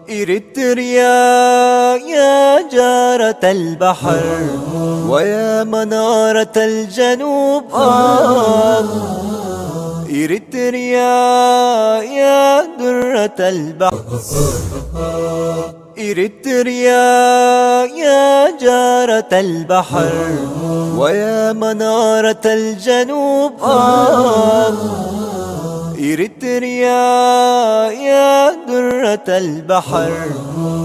إريتريا يا جارة البحر ويا منارة الجنوب إريتريا يا درة البحر إريتريا يا جارة البحر ويا منارة الجنوب إريتريا يا درة البحر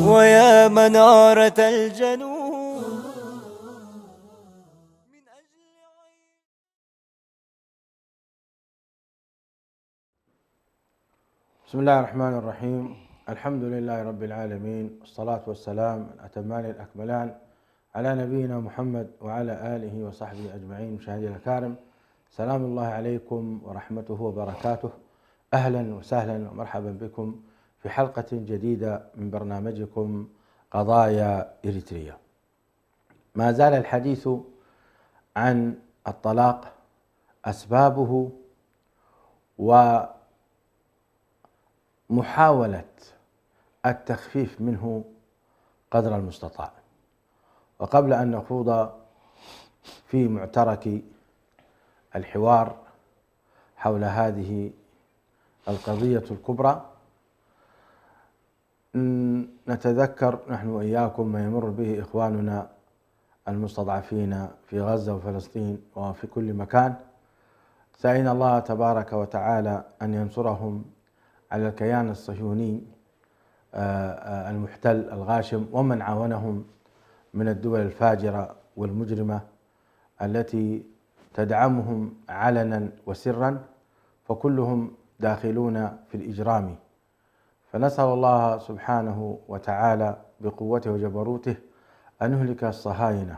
ويا منارة الجنوب. بسم الله الرحمن الرحيم. الحمد لله رب العالمين، والصلاة والسلام الأتمان الأكملان على نبينا محمد وعلى آله وصحبه أجمعين. مشاهدي الكرام، سلام الله عليكم ورحمته وبركاته. أهلا وسهلا ومرحبا بكم في حلقة جديدة من برنامجكم قضايا إريتريا. ما زال الحديث عن الطلاق، أسبابه، ومحاولة التخفيف منه قدر المستطاع. وقبل أن نخوض في معترك الحوار حول هذه القضية الكبرى، نتذكر نحن وإياكم ما يمر به إخواننا المستضعفين في غزة وفلسطين وفي كل مكان، سائلين الله تبارك وتعالى أن ينصرهم على الكيان الصهيوني المحتل الغاشم ومن عاونهم من الدول الفاجرة والمجرمة التي تدعمهم علنا وسرا، فكلهم داخلون في الإجرام. فنسأل الله سبحانه وتعالى بقوته وجبروته أن يهلك الصهاينة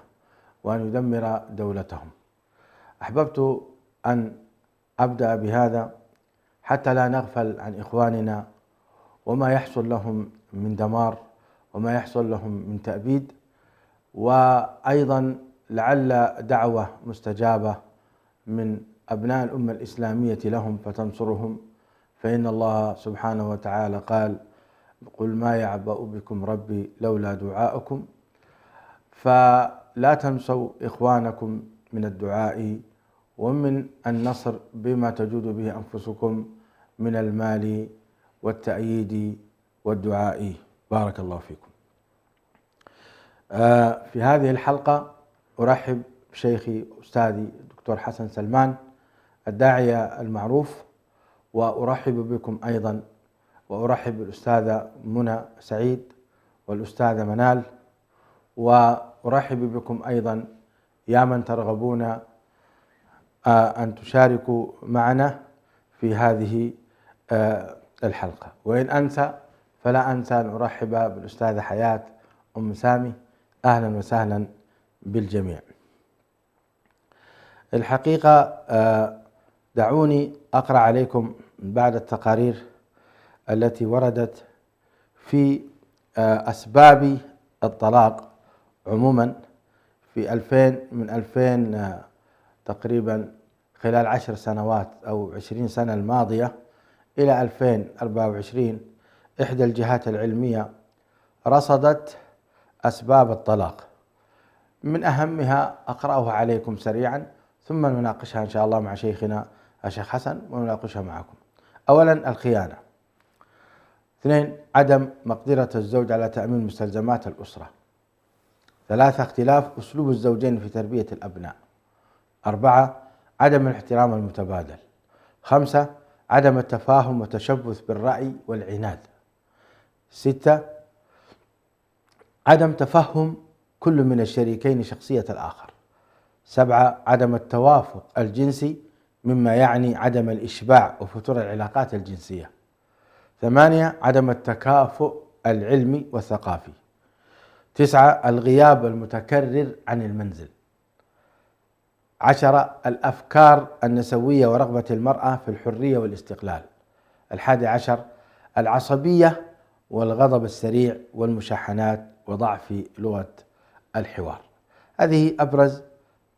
وأن يدمر دولتهم. أحببت أن أبدأ بهذا حتى لا نغفل عن إخواننا وما يحصل لهم من دمار وما يحصل لهم من تأبيد، وأيضا لعل دعوة مستجابة من أبناء الأمة الإسلامية لهم فتنصرهم، فإن الله سبحانه وتعالى قال: قل ما يعبأ بكم ربي لولا دعاؤكم. فلا تنسوا إخوانكم من الدعاء ومن النصر بما تجود به أنفسكم من المال والتأييد والدعاء. بارك الله فيكم. في هذه الحلقة أرحب بشيخي أستاذي الدكتور حسن سلمان الداعية المعروف، وأرحب بكم أيضا، وأرحب بالأستاذة منى سعيد والأستاذة منال، وأرحب بكم أيضا يا من ترغبون أن تشاركوا معنا في هذه الحلقة. وإن أنسى فلا أنسى أن أرحب بالأستاذة حياة أم سامي. أهلا وسهلا بالجميع. الحقيقة دعوني أقرأ عليكم بعض التقارير التي وردت في أسباب الطلاق عموما في 2000 تقريبا خلال 10 سنوات أو 20 سنة الماضية إلى 2024. إحدى الجهات العلمية رصدت أسباب الطلاق، من أهمها أقرأها عليكم سريعا ثم نناقشها إن شاء الله مع شيخنا الشيخ حسن ونناقشها معكم. أولا الخيانة. 2 عدم مقدرة الزوج على تأمين مستلزمات الأسرة. 3 اختلاف أسلوب الزوجين في تربية الأبناء. 4 عدم الاحترام المتبادل. 5 عدم التفاهم وتشبث بالرأي والعناد. 6 عدم تفهم كل من الشريكين شخصية الآخر. 7 عدم التوافق الجنسي مما يعني عدم الإشباع وفتور العلاقات الجنسية. 8 عدم التكافؤ العلمي والثقافي. 9 الغياب المتكرر عن المنزل. 10 الأفكار النسوية ورغبة المرأة في الحرية والاستقلال. 11 العصبية والغضب السريع والمشاحنات وضعف لغة الحوار. هذه أبرز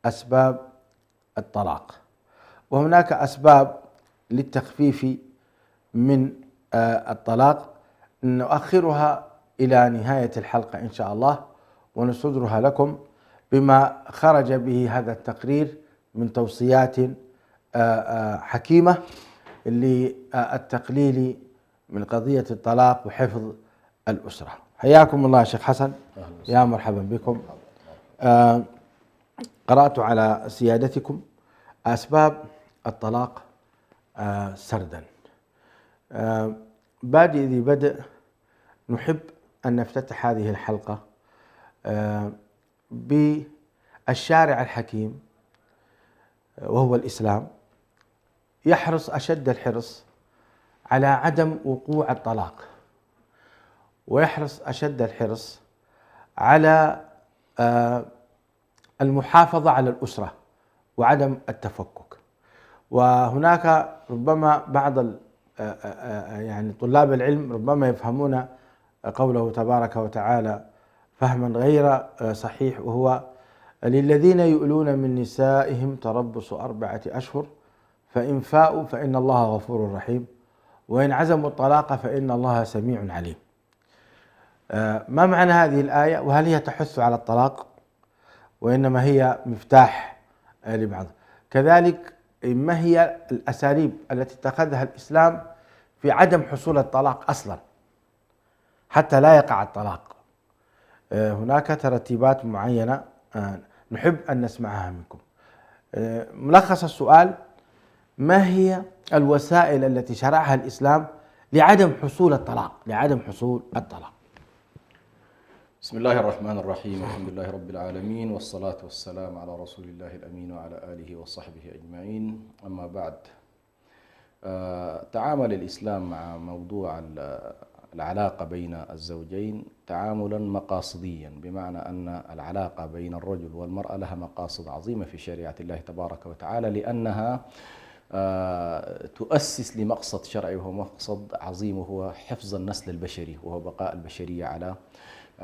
أسباب الطلاق. وهناك أسباب للتخفيف من الطلاق نؤخرها إلى نهاية الحلقة إن شاء الله، ونصدرها لكم بما خرج به هذا التقرير من توصيات حكيمة للتقليل من قضية الطلاق وحفظ الأسرة. حياكم الله شيخ حسن، يا مرحبا بكم. قرأت على سيادتكم أسباب الطلاق سردا. بادئ ذي بدء نحب أن نفتتح هذه الحلقة بالشارع الحكيم وهو الإسلام، يحرص أشد الحرص على عدم وقوع الطلاق، ويحرص أشد الحرص على المحافظة على الأسرة وعدم التفكك. وهناك ربما بعض يعني طلاب العلم ربما يفهمون قوله تبارك وتعالى فهما غير صحيح، وهو للذين يؤلون من نسائهم تربص 4 أشهر فإن فاءوا فإن الله غفور رحيم وإن عزموا الطلاق فإن الله سميع عليم. ما معنى هذه الآية؟ وهل هي تحث على الطلاق وإنما هي مفتاح لبعض؟ كذلك ما هي الأساليب التي اتخذها الإسلام في عدم حصول الطلاق أصلا حتى لا يقع الطلاق؟ هناك ترتيبات معينة نحب أن نسمعها منكم. ملخص السؤال: ما هي الوسائل التي شرعها الإسلام لعدم حصول الطلاق؟ بسم الله الرحمن الرحيم، الحمد لله رب العالمين، والصلاة والسلام على رسول الله الأمين وعلى آله وصحبه أجمعين. أما بعد، تعامل الإسلام مع موضوع العلاقة بين الزوجين تعاملا مقاصديا، بمعنى أن العلاقة بين الرجل والمرأة لها مقاصد عظيمة في شريعة الله تبارك وتعالى، لأنها تؤسس لمقصد شرعي وهو مقصد عظيم، وهو حفظ النسل البشري، وهو بقاء البشرية على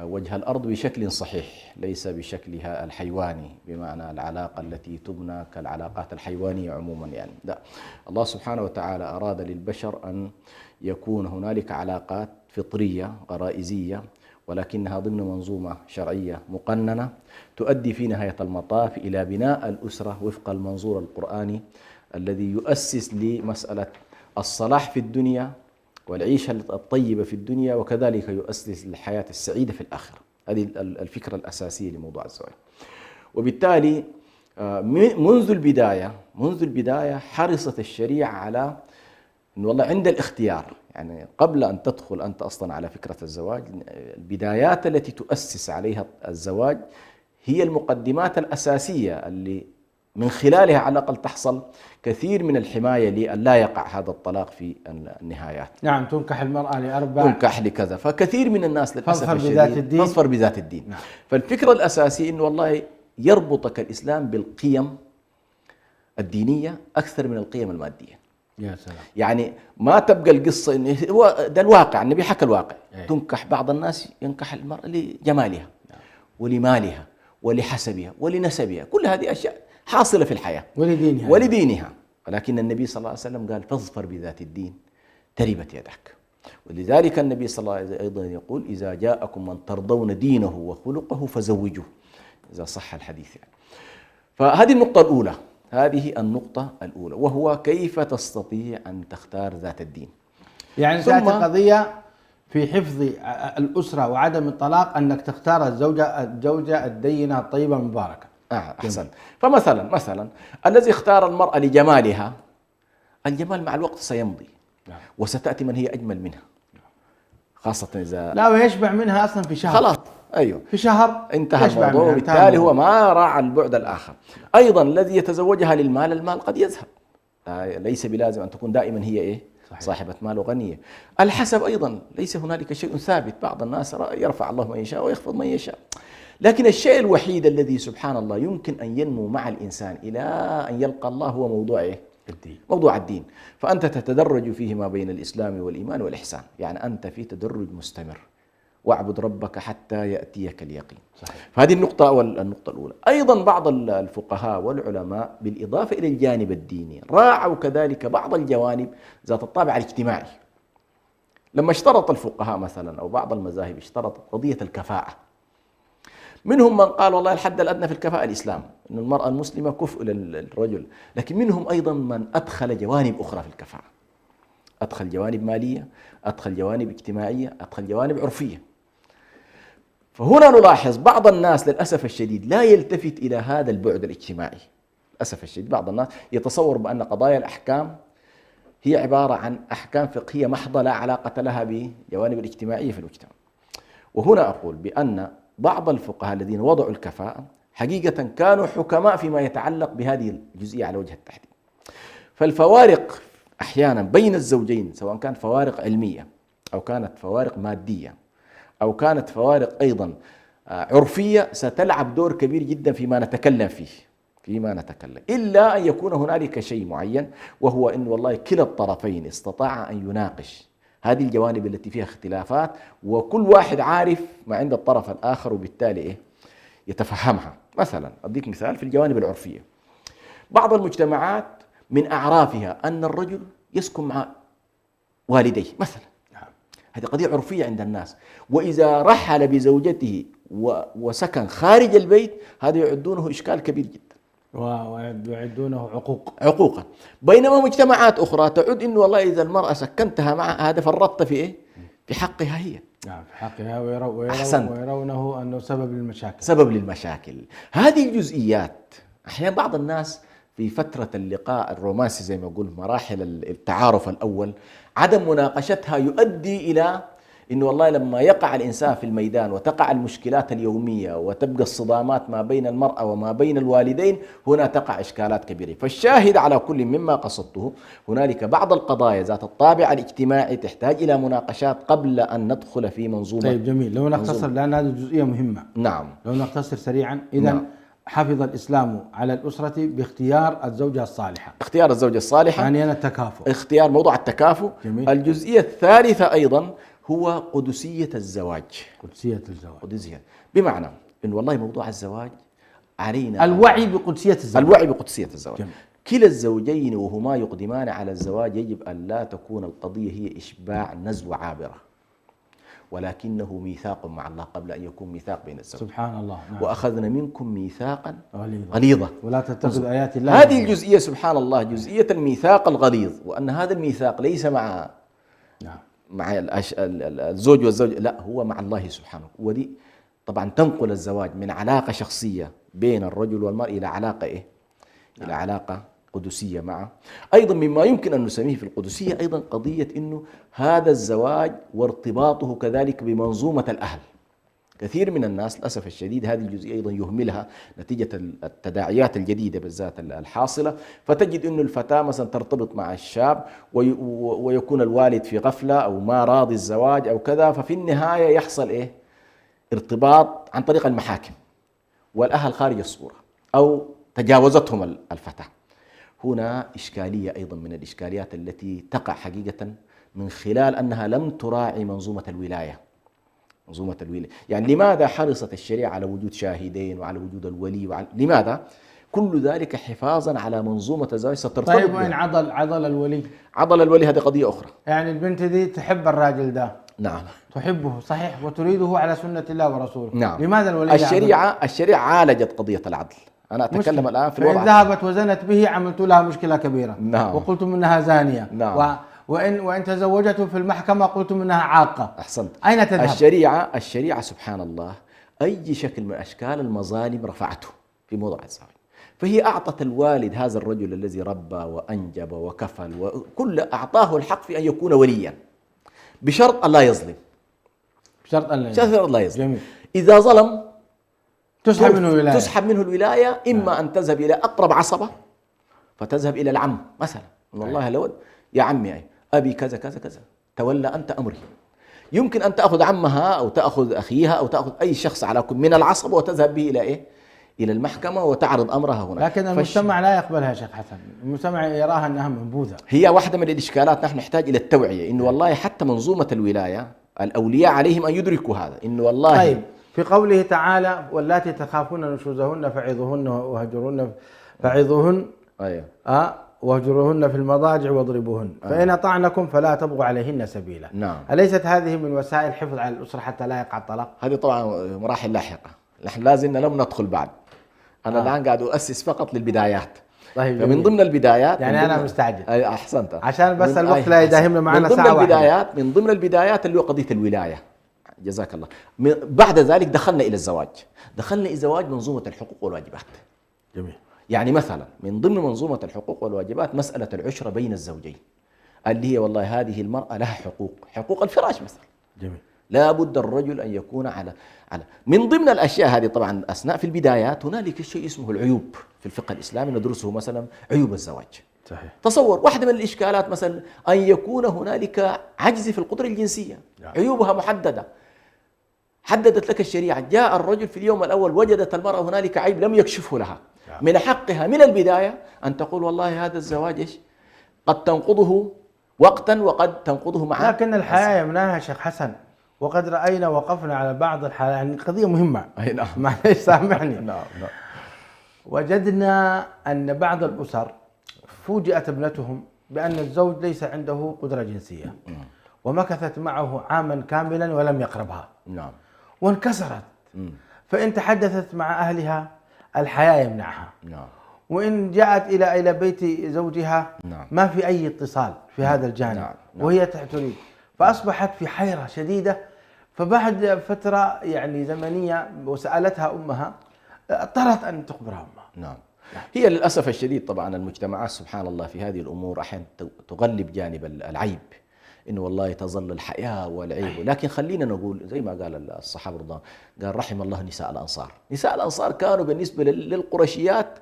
وجه الأرض بشكل صحيح، ليس بشكلها الحيواني، بمعنى العلاقة التي تبنى كالعلاقات الحيوانية عموما. يعني لا، الله سبحانه وتعالى أراد للبشر أن يكون هنالك علاقات فطرية غرائزية، ولكنها ضمن منظومة شرعية مقننة تؤدي في نهاية المطاف إلى بناء الأسرة وفق المنظور القرآني الذي يؤسس لمسألة الصلاح في الدنيا والعيشة الطيبة في الدنيا، وكذلك يؤسس للحياة السعيدة في الآخرة. هذه الفكرة الأساسية لموضوع الزواج. وبالتالي منذ البداية حرصت الشريعة على أن والله عند الاختيار، يعني قبل أن تدخل أنت أصلا على فكرة الزواج، البدايات التي تؤسس عليها الزواج هي المقدمات الأساسية اللي من خلالها على الأقل تحصل كثير من الحماية لألا يقع هذا الطلاق في النهايات. نعم، تنكح المرأة ل4، تنكح لكذا، فكثير من الناس للأسف الشديد تظفر بذات الدين. نعم. فالفكرة الأساسية أنه والله يربطك الإسلام بالقيم الدينية أكثر من القيم المادية. يا سلام. يعني ما تبقى القصة إنه هو ده الواقع، النبي حكى الواقع. تنكح بعض الناس ينكح المرأة لجمالها ولمالها ولحسبها ولنسبها، كل هذه أشياء حاصلة في الحياة ولدينها. ولكن النبي صلى الله عليه وسلم قال فاظفر بذات الدين تربت يدك. ولذلك النبي صلى الله عليه وسلم أيضا يقول إذا جاءكم من ترضون دينه وخلقه فزوجوه، إذا صح الحديث يعني. فهذه النقطة الأولى، وهو كيف تستطيع أن تختار ذات الدين. يعني تأتي قضية في حفظ الأسرة وعدم الطلاق أنك تختار الزوجة الدينة الطيبة المباركة. أحسن. فمثلا الذي اختار المرأة لجمالها، الجمال مع الوقت سيمضي وستأتي من هي أجمل منها، خاصة إذا لا ويشبع منها أصلا في شهر. خلاص، أيوه، في شهر انتهى الموضوع. وبالتالي هو ما راعى البعد الآخر. أيضا الذي يتزوجها للمال، المال قد يذهب، ليس بلازم أن تكون دائما هي صاحبة مال وغنية. الحسب أيضا ليس هنالك شيء ثابت، بعض الناس يرفع الله من يشاء ويخفض من يشاء. لكن الشيء الوحيد الذي سبحان الله يمكن أن ينمو مع الإنسان إلى أن يلقى الله هو موضوع الدين. موضوع الدين. فأنت تتدرج فيه ما بين الإسلام والإيمان والإحسان، يعني أنت في تدرج مستمر. واعبد ربك حتى يأتيك اليقين. صحيح. فهذه النقطة الأولى. أيضا بعض الفقهاء والعلماء بالإضافة إلى الجانب الديني راعوا كذلك بعض الجوانب ذات الطابع الاجتماعي. لما اشترط الفقهاء مثلا أو بعض المذاهب اشترط قضية الكفاءة، منهم من قال والله الحد الأدنى في الكفاءة الإسلام، أن المرأة المسلمة كفء للرجل، لكن منهم أيضا من أدخل جوانب أخرى في الكفاءة، أدخل جوانب مالية، أدخل جوانب اجتماعية، أدخل جوانب عرفية. فهنا نلاحظ بعض الناس للأسف الشديد لا يلتفت إلى هذا البعد الاجتماعي. للأسف الشديد بعض الناس يتصور بأن قضايا الأحكام هي عبارة عن أحكام فقهية محضة لا علاقة لها بجوانب الاجتماعية في المجتمع. وهنا أقول بأن بعض الفقهاء الذين وضعوا الكفاءة حقيقة كانوا حكماء فيما يتعلق بهذه الجزئية على وجه التحديد. فالفوارق أحيانا بين الزوجين سواء كانت فوارق علمية أو كانت فوارق مادية أو كانت فوارق أيضا عرفية ستلعب دور كبير جدا فيما نتكلم فيه، إلا أن يكون هنالك شيء معين، وهو أن والله كلا الطرفين استطاع أن يناقش هذه الجوانب التي فيها اختلافات، وكل واحد عارف ما عند الطرف الآخر، وبالتالي يتفهمها. مثلا أديك مثال في الجوانب العرفية، بعض المجتمعات من أعرافها أن الرجل يسكن مع والديه مثلا، هذه قضية عرفية عند الناس، وإذا رحل بزوجته وسكن خارج البيت هذا يعدونه إشكال كبير جدا ويعدونه عقوقا. بينما مجتمعات أخرى تعد إنه والله إذا المرأة سكنتها مع هذا فرطت في إيه؟ في حقها هي. نعم في حقها، ويرونه أنه سبب للمشاكل. هذه الجزئيات أحيانا بعض الناس في فترة اللقاء الرومانسي زي ما أقول مراحل التعارف الأول عدم مناقشتها يؤدي إلى إنه والله لما يقع الإنسان في الميدان وتقع المشكلات اليومية وتبقى الصدامات ما بين المرأة وما بين الوالدين، هنا تقع إشكالات كبيرة. فالشاهد على كل مما قصدته هنالك بعض القضايا ذات الطابع الاجتماعي تحتاج إلى مناقشات قبل أن ندخل في منظومة. طيب جميل، لو نختصر لأن هذه جزئية مهمة. نعم. لو نختصر سريعا، إذا نعم. حفظ الإسلام على الأسرة باختيار الزوجة الصالحة. اختيار الزوجة الصالحة، ثانيا التكافؤ، اختيار موضوع التكافؤ. جميل. الجزئية الثالثة أيضا هو قدسية الزواج. قدسية بمعنى إن والله موضوع الزواج علينا الوعي بقدسية الزواج. جميل. كلا الزوجين وهما يقدمان على الزواج يجب أن لا تكون القضية هي إشباع نزوة عابرة، ولكنه ميثاق مع الله قبل أن يكون ميثاق بين الزوجين. سبحان الله. نعم. وأخذنا منكم ميثاقا غليظا ولا تتخذوا آيات الله. هذه الجزئية سبحان الله، جزئية الميثاق الغليظ، وأن هذا الميثاق ليس مع الزوج والزوج، لا هو مع الله سبحانه. ودي طبعا تنقل الزواج من علاقة شخصية بين الرجل والمرأة إلى علاقة إلى علاقة قدسية معه. أيضا مما يمكن أن نسميه في القدسية أيضا قضية أنه هذا الزواج وارتباطه كذلك بمنظومة الأهل. كثير من الناس للأسف الشديد هذه الجزئية أيضا يهملها نتيجة التداعيات الجديدة بالذات الحاصلة، فتجد أن الفتاة مثلا ترتبط مع الشاب ويكون الوالد في غفلة أو ما راضي الزواج أو كذا، ففي النهاية يحصل ارتباط عن طريق المحاكم والأهل خارج الصورة أو تجاوزتهم الفتاة. هنا إشكالية أيضا من الإشكاليات التي تقع حقيقة من خلال أنها لم تراعي منظومة الولاية. يعني لماذا حرصت الشريعة على وجود شاهدين وعلى وجود الولي لماذا؟ كل ذلك حفاظا على منظومة الزواج سترتبط. طيب وين عضل الولي؟ عضل الولي هذه قضية أخرى. يعني البنت دي تحب الراجل ده، نعم، تحبه صحيح وتريده على سنة الله ورسوله، نعم. لماذا الولي الشريعة عالجت قضية العدل. أنا أتكلم الآن في الوضع. فإن ذهبت وزنت به عملت لها مشكلة كبيرة. نعم. وقلتم إنها زانية. نعم. وإن تزوجته في المحكمة قلتم إنها عاقة. أحسنت. أين تذهب؟ الشريعة سبحان الله أي شكل من أشكال المظالم رفعته في موضوع الزواج، فهي أعطت الوالد هذا الرجل الذي ربى وأنجب وكفل وكل أعطاه الحق في أن يكون وليا بشرط أن لا يظلم. بشرط أن لا يظلم. جميل. إذا ظلم تسحب منه الولاية. إما أن تذهب إلى أقرب عصبة فتذهب إلى العم مثلا، والله لو يا عمي أبي كذا كذا كذا تولى أنت أمري. يمكن أن تأخذ عمها أو تأخذ أخيها أو تأخذ أي شخص على كل من العصب وتذهب به إلى المحكمة وتعرض أمرها هنا. لكن المجتمع لا يقبلها يا شيخ حسن، المجتمع يراها أنها منبوذة. هي واحدة من الإشكالات، نحن نحتاج إلى التوعية إنه والله حتى منظومة الولاية الأولياء عليهم أن يدركوا هذا، إنه والله. طيب في قوله تعالى واللاتي تخافون نشوزهن فعظوهن واهجروهن في المضاجع واضربوهن فإن أطعنكم فلا تبغوا عليهن سبيلا. نعم. أليست هذه من وسائل الحفظ على الأسرة حتى لا يقع الطلاق؟ هذه طبعا مراحل لاحقة، نحن لازلنا لم ندخل بعد. أنا الآن قاعد أؤسس فقط للبدايات. طيب فمن ضمن البدايات يعني أنا مستعجل. أحسنت. عشان بس الوقت لا يداهمنا معنا ساعة واحدة. من ضمن البدايات اللي هو قضية الولاية. جزاك الله. بعد ذلك دخلنا إلى الزواج. دخلنا إلى الزواج منظومة الحقوق والواجبات. جميل. يعني مثلا من ضمن منظومة الحقوق والواجبات مسألة العشرة بين الزوجين، اللي هي والله هذه المرأة لها حقوق الفراش مثلا. جميل. لا بد الرجل أن يكون على من ضمن الأشياء هذه. طبعا أثناء في البدايات هنالك شيء اسمه العيوب في الفقه الإسلامي ندرسه، مثلا عيوب الزواج. صحيح. تصور واحدة من الإشكالات مثلا أن يكون هنالك عجز في القدرة الجنسية. عيوبها محددة، حددت لك الشريعة. جاء الرجل في اليوم الأول وجدت المرأة هنالك عيب لم يكشفه لها، من حقها من البداية أن تقول والله هذا الزواج قد تنقضه وقتا وقد تنقضه معه. لكن الحياة يمنعها شيخ حسن، وقد رأينا وقفنا على بعض الحالات، يعني قضية مهمة. أي نعم. معلش سامحني. نعم. وجدنا أن بعض الأسر فوجئت ابنتهم بأن الزوج ليس عنده قدرة جنسية، ومكثت معه عاما كاملا ولم يقربها. نعم. وانكسرت. فإن تحدثت مع أهلها الحياة يمنعها. نعم. وإن جاءت إلى بيت زوجها نعم. ما في أي اتصال في هذا الجانب. نعم. وهي تريد، فأصبحت في حيرة شديدة. فبعد فترة يعني زمنية وسألتها أمها، اضطرت أن تخبرها أمها. نعم. هي للأسف الشديد طبعا المجتمعات سبحان الله في هذه الأمور أحيانا تغلب جانب العيب، إنه والله تظل الحياة والعيب. لكن خلينا نقول زي ما قال الصحابة رضوان، قال رحم الله نساء الأنصار. نساء الأنصار كانوا بالنسبة للقرشيات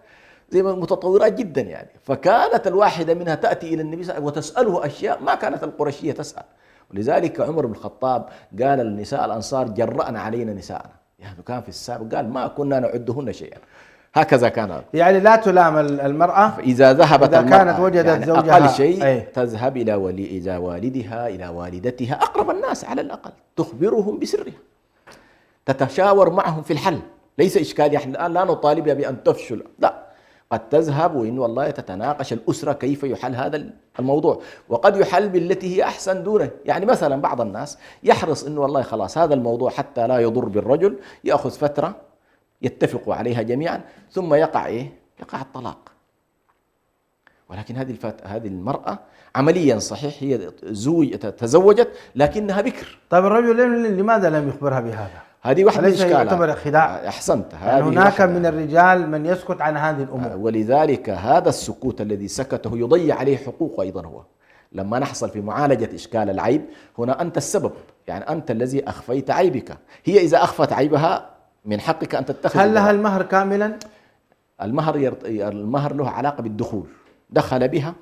زي ما متطورات جدا يعني. فكانت الواحدة منها تأتي إلى النبي صلى الله عليه وسلم وتسأله أشياء ما كانت القرشية تسأل. ولذلك عمر بن الخطاب قال للنساء الأنصار جرأنا علينا نساءنا، يعني كان في السابق قال ما كنا نعدهن شيئا. هكذا كان، يعني لا تلام المرأة إذا ذهبت إذا كانت وجدت يعني زوجها أقل شيء أي. تذهب إلى والدها إلى والدتها أقرب الناس على الأقل، تخبرهم بسرها، تتشاور معهم في الحل. ليس إشكال يعني الآن لا نطالبها بأن تفشل، لا، قد تذهب وإن والله تتناقش الأسرة كيف يحل هذا الموضوع، وقد يحل بالتي هي أحسن دونه. يعني مثلا بعض الناس يحرص إنه والله خلاص هذا الموضوع حتى لا يضر بالرجل، يأخذ فترة يتفقوا عليها جميعا ثم يقع يقع الطلاق. ولكن هذه المرأة عمليا صحيح هي تزوجت لكنها بكر. طيب الرجل لماذا لم يخبرها بهذا؟ هذه واحدة من الإشكالات. يعتبر خداع. أحسنت. يعني هناك من الرجال من يسكت عن هذه الأمور، ولذلك هذا السكوت الذي سكته يضيع عليه حقوق أيضا. هو لما نحصل في معالجة إشكال العيب هنا أنت السبب، يعني أنت الذي أخفيت عيبك. هي إذا أخفت عيبها من حقك أن تتخذ. هل لها المهر كاملا؟ المهر له علاقة بالدخول. دخل بها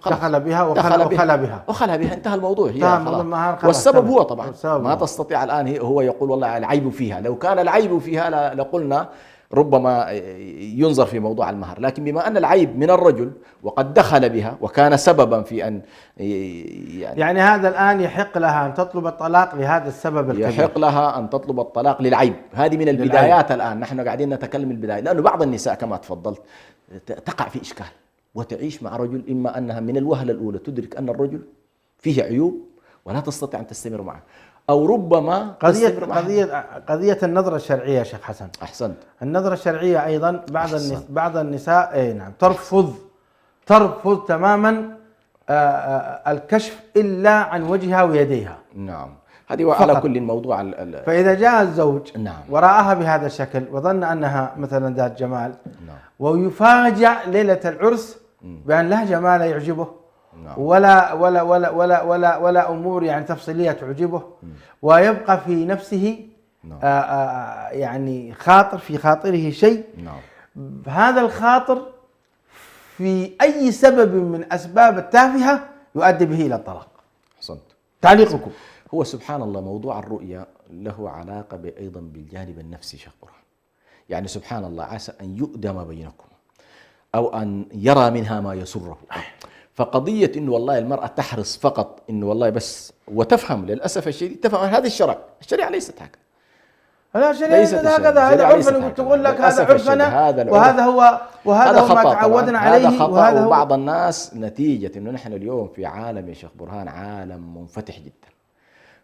وخلى بها انتهى الموضوع. هي والسبب هو طبعا ما تستطيع الآن هو يقول والله العيب فيها. لو كان العيب فيها لقلنا ربما ينظر في موضوع المهر، لكن بما أن العيب من الرجل وقد دخل بها وكان سببا في أن يعني هذا الآن يحق لها أن تطلب الطلاق لهذا السبب الكبير. يحق لها أن تطلب الطلاق للعيب. هذه من البدايات الآن نحن قاعدين نتكلم البداية، لأنه بعض النساء كما تفضلت تقع في إشكال وتعيش مع رجل، إما أنها من الوهلة الأولى تدرك أن الرجل فيه عيوب ولا تستطيع أن تستمر معه، أو ربما قضية النظرة الشرعية. شيخ حسن أحسنت. النظرة الشرعية أيضا بعض النساء نعم ترفض تماما الكشف إلا عن وجهها ويديها. نعم، هذه على كل موضوع فإذا جاء الزوج نعم. ورآها بهذا الشكل وظن أنها مثلا ذات جمال نعم. ويفاجأ ليلة العرس بأن لا جمال يعجبه نعم. ولا أمور يعني تفصيلية تعجبه، ويبقى في نفسه نعم. يعني في خاطره شيء. نعم. هذا الخاطر في أي سبب من أسباب التافهة يؤدي به إلى الطلاق. أحسنت. تعليقكم؟ هو سبحان الله موضوع الرؤية له علاقة أيضا بالجانب النفسي شيخ قرآن. يعني سبحان الله عسى أن يؤدم بينكم أو أن يرى منها ما يسره. فقضية إنه والله المرأة تحرص فقط إنه والله بس وتفهم، للأسف الشديد تفهم هذا الشريعة ليست هكذا. لا شريعة هكذا، هذا عرفنا، تقول لك هذا عرفنا وهذا هو ما تعودنا عليه. هذا خطأ. وبعض الناس نتيجة انه نحن اليوم في عالم يا شيخ برهان عالم منفتح جدا،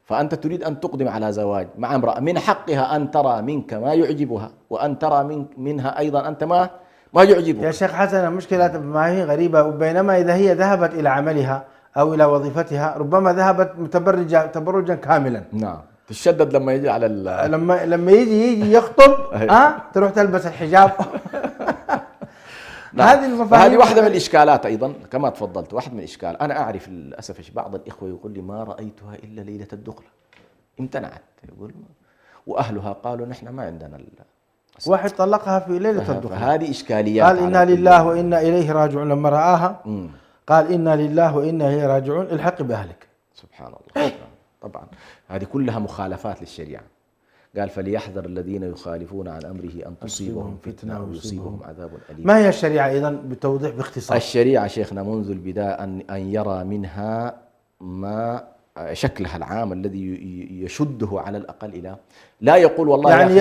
فأنت تريد أن تقدم على زواج مع امرأة من حقها أن ترى منك ما يعجبها، وأن ترى منها أيضا أنت ما يعجبك. يا شيخ حسن المشكلة ما هي غريبة، وبينما إذا هي ذهبت إلى عملها أو إلى وظيفتها ربما ذهبت متبرجة تبرجا كاملا. نعم، تشدد لما يجي على لما يجي يخطب تروح تلبس الحجاب. هذه المفاهيم، هذه واحدة من الإشكالات أيضا كما تفضلت، واحد من الإشكال. أنا أعرف للأسف بعض الإخوة يقول لي ما رأيتها إلا ليلة الدخلة، امتنعت، يقول وأهلها قالوا نحن ما عندنا واحد طلقها في ليلة الدخلة. فهذه إشكاليات. قال إنا لله وإنا إليه راجعون، لما رآها قال إنا لله وإنا إليه راجعون، الحق بأهلك. سبحان الله. طبعا هذه كلها مخالفات للشريعة. قال فليحذر الذين يخالفون عن أمره أن تصيبهم فتنة ويصيبهم عذاب أليم. ما هي الشريعة إذن بالتوضيح باختصار؟ الشريعة شيخنا منذ البداية أن يرى منها ما شكلها العام الذي يشده على الأقل إلى، لا يقول والله يعني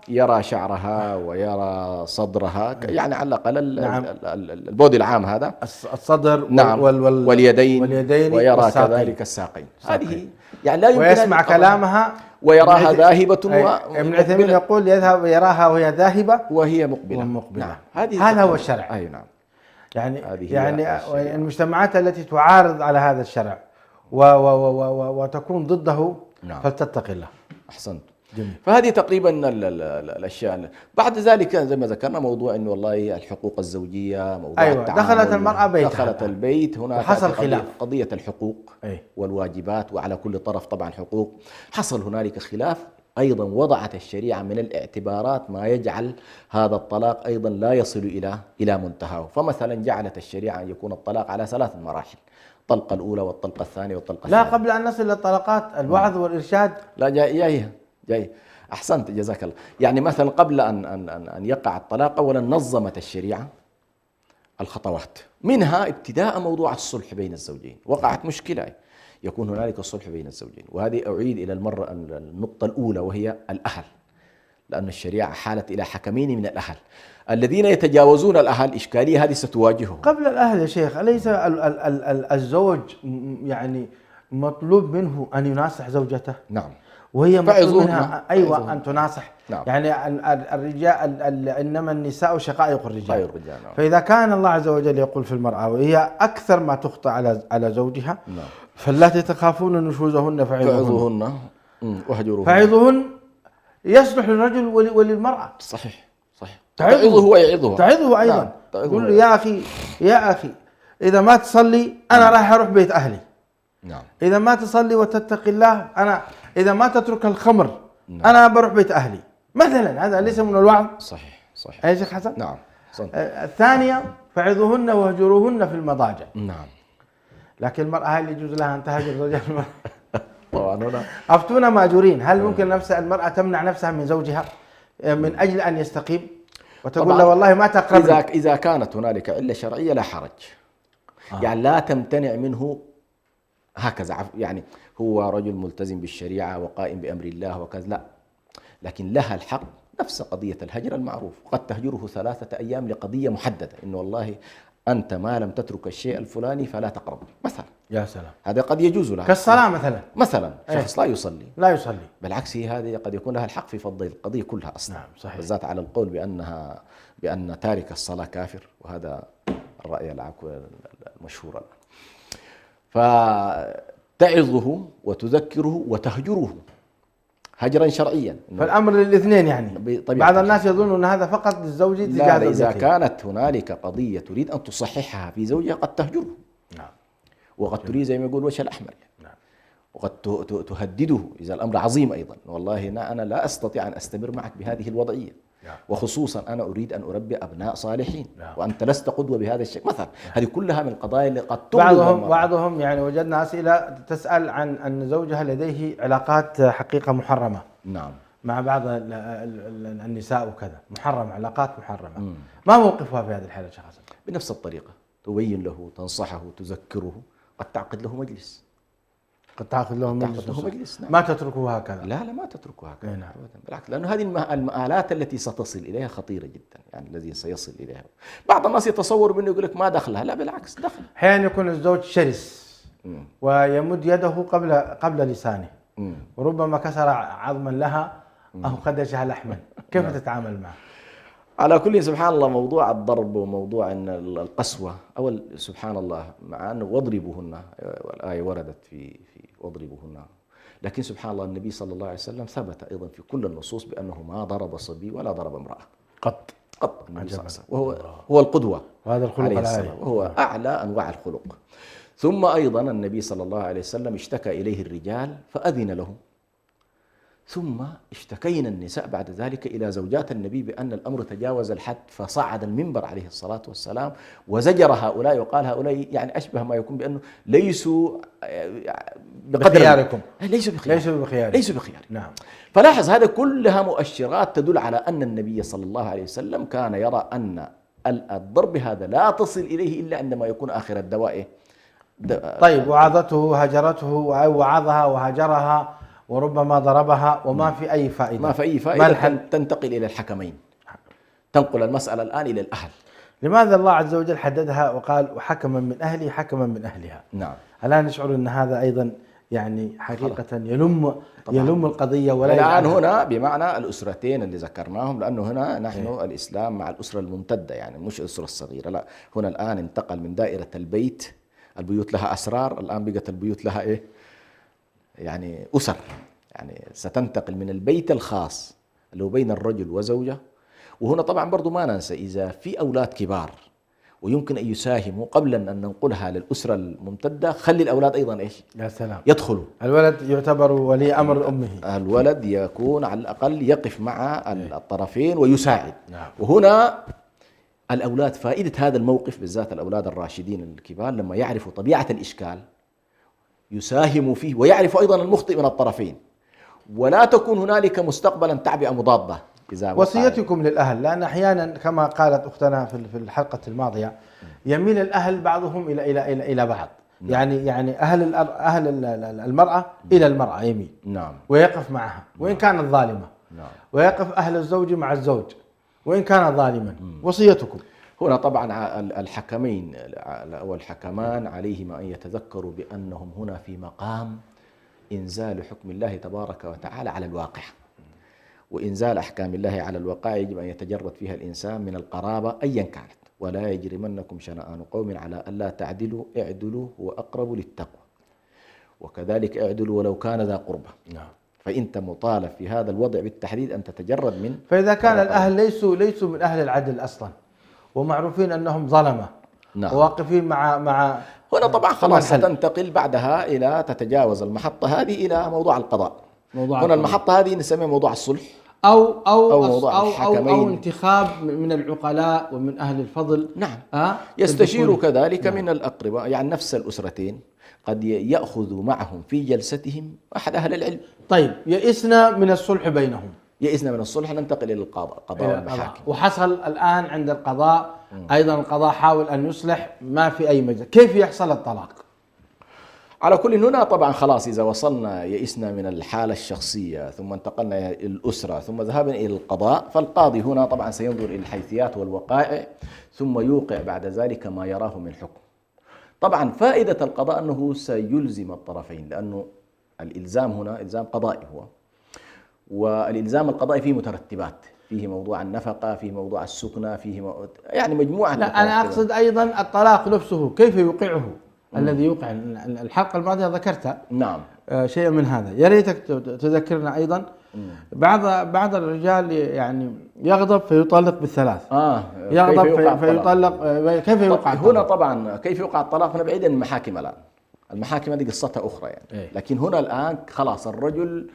يرى شعرها ويرى صدرها، يعني على الأقل نعم. البودي العام هذا الصدر نعم واليدين ويرى كذلك الساقين. هذه يعني لا يمكن ويسمع كلامها ويراها ذاهبة. ابن عثيمين يقول يراها وهي ذاهبة وهي مقبلة. نعم. هذا هو الشرع. أي نعم. يعني المجتمعات التي تعارض على هذا الشرع وتكون ضده نعم. فلتتق الله. أحسنت. جميل. فهذه تقريبا الاشياء. بعد ذلك زي ما ذكرنا موضوع انه والله الحقوق الزوجيه، موضوع أيوة. دخلت المراه بيتها، دخلت البيت، هنا حصل خلاف قضيه الحقوق والواجبات، وعلى كل طرف طبعا حقوق. حصل هنالك خلاف، ايضا وضعت الشريعه من الاعتبارات ما يجعل هذا الطلاق ايضا لا يصل الى منتهاه. فمثلا جعلت الشريعه ان يكون الطلاق على 3 مراحل: الطلقه الاولى والطلقه الثانيه والطلقه الثالثه. لا قبل ان نصل للطلقات الوعظ والارشاد. لا جاي أحسنت جزاك الله. يعني مثلا قبل أن يقع الطلاق أولا نظمت الشريعة الخطوات، منها ابتداء موضوع الصلح بين الزوجين. وقعت مشكلة يكون هنالك الصلح بين الزوجين، وهذه أعيد إلى النقطة الأولى وهي الأهل، لأن الشريعة حالت إلى حكمين من الأهل الذين يتجاوزون الأهل. إشكالية هذه ستواجههم. قبل الأهل يا شيخ، أليس الزوج يعني مطلوب منه أن يناصح زوجته؟ نعم، وهي مطلوب منها أيوة أن تناصح. نعم. يعني الرجال إنما النساء شقائق الرجال. نعم. فإذا كان الله عز وجل يقول في المرأة وهي أكثر ما تخطئ على زوجها نعم. فاللاتي تخافون نشوزهن فعظوهن واهجروهن. يصلح للرجل وللمرأة. صحيح. تعظه ويعظها. تعظه أيضا نعم. تقول له يا أخي إذا ما تصلي أنا راح أروح بيت أهلي. نعم. إذا ما تصلي وتتقي الله أنا، إذا ما تترك الخمر نعم. أنا بروح بيت أهلي مثلا. هذا ليس من الوعظ. صحيح. يا شيخ حسن. نعم. الثانية فعظوهن واهجروهن في المضاجع. نعم. لكن المرأة هل يجوز لها أن تهجر زوجها؟ طبعا هنا أفتونا ماجورين. هل ممكن المرأة تمنع نفسها من زوجها من أجل أن يستقيم وتقول له والله ما تقرب؟ إذا كانت هنالك علة شرعية لا حرج. يعني لا تمتنع منه هكذا، يعني هو رجل ملتزم بالشريعة وقائم بأمر الله وكذا، لا، لكن لها الحق نفس قضية الهجر المعروف. قد تهجره 3 أيام لقضية محددة، إنه والله أنت ما لم تترك الشيء الفلاني فلا تقرب مثلا. يا سلام. هذا قد يجوز لها كالصلاة مثلا شخص لا يصلي بالعكس، هذه قد يكون لها الحق في فضل القضية كلها أصلا. نعم صحيح. بالذات على القول بأن تارك الصلاة كافر، وهذا الرأي المشهور. فتعظه وتذكره وتهجره هجرا شرعيا. فالأمر للاثنين يعني. بعض الناس يظن أن هذا فقط للزوج تجاه زوجته. إذا كانت هنالك قضية تريد أن تصححها في زوجها قد تهجره. نعم. وقد تريد زي ما يقول وجه الأحمر. نعم. وقد تهدده إذا الأمر عظيم أيضا، والله أنا لا أستطيع أن أستمر معك بهذه الوضعية. نعم. وخصوصا أنا أريد أن أربي أبناء صالحين. نعم. وأنت لست قدوة بهذا الشيء مثلا. نعم. هذه كلها من القضايا اللي قد بعضهم يعني وجدنا أسئلة تسأل عن أن زوجها لديه علاقات حقيقة محرمة. نعم. مع بعض النساء وكذا، علاقات محرمة. ما موقفها في هذه الحالة شيخ حسن؟ بنفس الطريقة، تبين له، تنصحه، تذكره، قد تعقد له مجلس. قد تأخذ له مجلس. نعم. ما تتركه هكذا. لا ما تتركه هكذا. نعم. بالعكس، لأنه هذه المآلات التي ستصل إليها خطيرة جدا، يعني الذي سيصل إليها. بعض الناس يتصور منه يقول لك ما دخلها، لا بالعكس دخل. أحيانا يكون الزوج شرس ويمد يده قبل لسانه، وربما كسر عظما لها أو خدشها لحما، كيف تتعامل معه؟ على كل، سبحان الله، موضوع الضرب وموضوع إن القسوة، أول سبحان الله، مع أنه واضربوهن، والآية وردت في واضربوهن، لكن سبحان الله النبي صلى الله عليه وسلم ثبت أيضا في كل النصوص بأنه ما ضرب صبي ولا ضرب امرأة قط النبي صلى الله عليه وسلم، وهو القدوة، وهذا الخلق العالي، وهو أعلى أنواع الخلق. ثم أيضا النبي صلى الله عليه وسلم اشتكى إليه الرجال فأذن لهم، ثم اشتكينا النساء بعد ذلك إلى زوجات النبي بأن الأمر تجاوز الحد، فصعد المنبر عليه الصلاة والسلام وزجر هؤلاء، وقال هؤلاء يعني أشبه ما يكون بأنه ليسوا بخياركم، ليسوا بخيار. نعم. فلاحظ هذا كلها مؤشرات تدل على أن النبي صلى الله عليه وسلم كان يرى أن الضرب هذا لا تصل إليه إلا عندما يكون آخر الدواء. طيب، وعظته، هجرته، وعظها وهجرها، وربما ضربها، وما في أي فائدة، ما في أي فائدة، تنتقل إلى الحكمين، تنقل المسألة الآن إلى الأهل. لماذا الله عز وجل حددها وقال وحكما من أهلي حكما من أهلها؟ نعم. ألا نشعر أن هذا أيضا يعني حقيقة يلم القضية، ولا الآن هنا بمعنى الأسرتين اللي ذكرناهم، لأنه هنا نحن الإسلام مع الأسرة الممتدة، يعني مش الأسرة الصغيرة، لا، هنا الآن انتقل من دائرة البيوت لها أسرار، الآن بقت البيوت لها إيه؟ يعني أسر، يعني ستنتقل من البيت الخاص اللي هو بين الرجل وزوجه. وهنا طبعا برضو ما ننسى، إذا في أولاد كبار ويمكن أن يساهموا قبل أن ننقلها للأسرة الممتدة، خلي الأولاد أيضا إيش؟ يا سلام، يدخلوا. الولد يعتبر ولي أمر أمه، الولد يكون على الأقل يقف مع الطرفين ويساعد. نعم. وهنا الأولاد، فائدة هذا الموقف بالذات الأولاد الراشدين الكبار، لما يعرفوا طبيعة الإشكال يساهموا فيه، ويعرف أيضا المخطئ من الطرفين، ولا تكون هنالك مستقبلا تعبئة مضادة. وصيتكم للأهل، لأن أحيانا كما قالت أختنا في الحلقة الماضية، يميل الأهل بعضهم إلى بعض. نعم. يعني أهل المرأة إلى المرأة يميل. نعم. ويقف معها وإن كانت ظالمة. نعم. ويقف أهل الزوج مع الزوج وإن كان ظالما. وصيتكم هنا طبعا الحكمين أو الحكمان عليهما أن يتذكروا بأنهم هنا في مقام إنزال حكم الله تبارك وتعالى على الواقع، وإنزال أحكام الله على الواقع يجب أن يتجرد فيها الإنسان من القرابة أيا كانت. ولا يجرمنكم شنآن قوم على ألا تعدلوا اعدلوا هو أقرب للتقوى، وكذلك اعدلوا ولو كان ذا قربى. نعم. فأنت مطالب في هذا الوضع بالتحديد أن تتجرد من، فإذا كان الأهل ليسوا من أهل العدل أصلا، ومعروفين أنهم ظلمة. نعم. وواقفين مع هنا طبعا خلاص ستنتقل بعدها إلى تتجاوز المحطة هذه إلى موضوع القضاء. هنا المحطة هذه نسميها موضوع الصلح أو انتخاب من العقلاء ومن أهل الفضل. نعم. يستشير كذلك. نعم. من الأقرباء، يعني نفس الأسرتين قد يأخذوا معهم في جلستهم أحد أهل العلم. طيب، يئسنا من الصلح بينهم، يئسنا من الصلح، ننتقل إلى القضاء والمحاكم. وحصل الآن عند القضاء أيضا، القضاء حاول أن يصلح، ما في أي مجال، كيف يحصل الطلاق؟ على كل، هنا طبعا خلاص إذا وصلنا يئسنا من الحالة الشخصية، ثم انتقلنا إلى الأسرة، ثم ذهبنا إلى القضاء، فالقاضي هنا طبعا سينظر إلى الحيثيات والوقائع، ثم يوقع بعد ذلك ما يراه من حكم. طبعا فائدة القضاء أنه سيلزم الطرفين، لأنه الإلزام هنا إلزام قضائي هو، والإلزام القضائي فيه مترتبات، فيه موضوع النفقة، فيه موضوع السكنة، فيه يعني مجموعة. لا، أنا أقصد أيضا الطلاق نفسه كيف يوقعه الذي يوقع. الحلقة الماضية ذكرت نعم شيء من هذا، يا ريتك تذكرنا أيضا. بعض الرجال يعني يغضب فيطلق بالثلاث. يغضب فيطلق. كيف يوقع هنا طبعا كيف يوقع الطلاق هنا بعيدا عن المحاكم. الآن المحاكم هذه قصتها أخرى يعني. لكن هنا الآن خلاص الرجل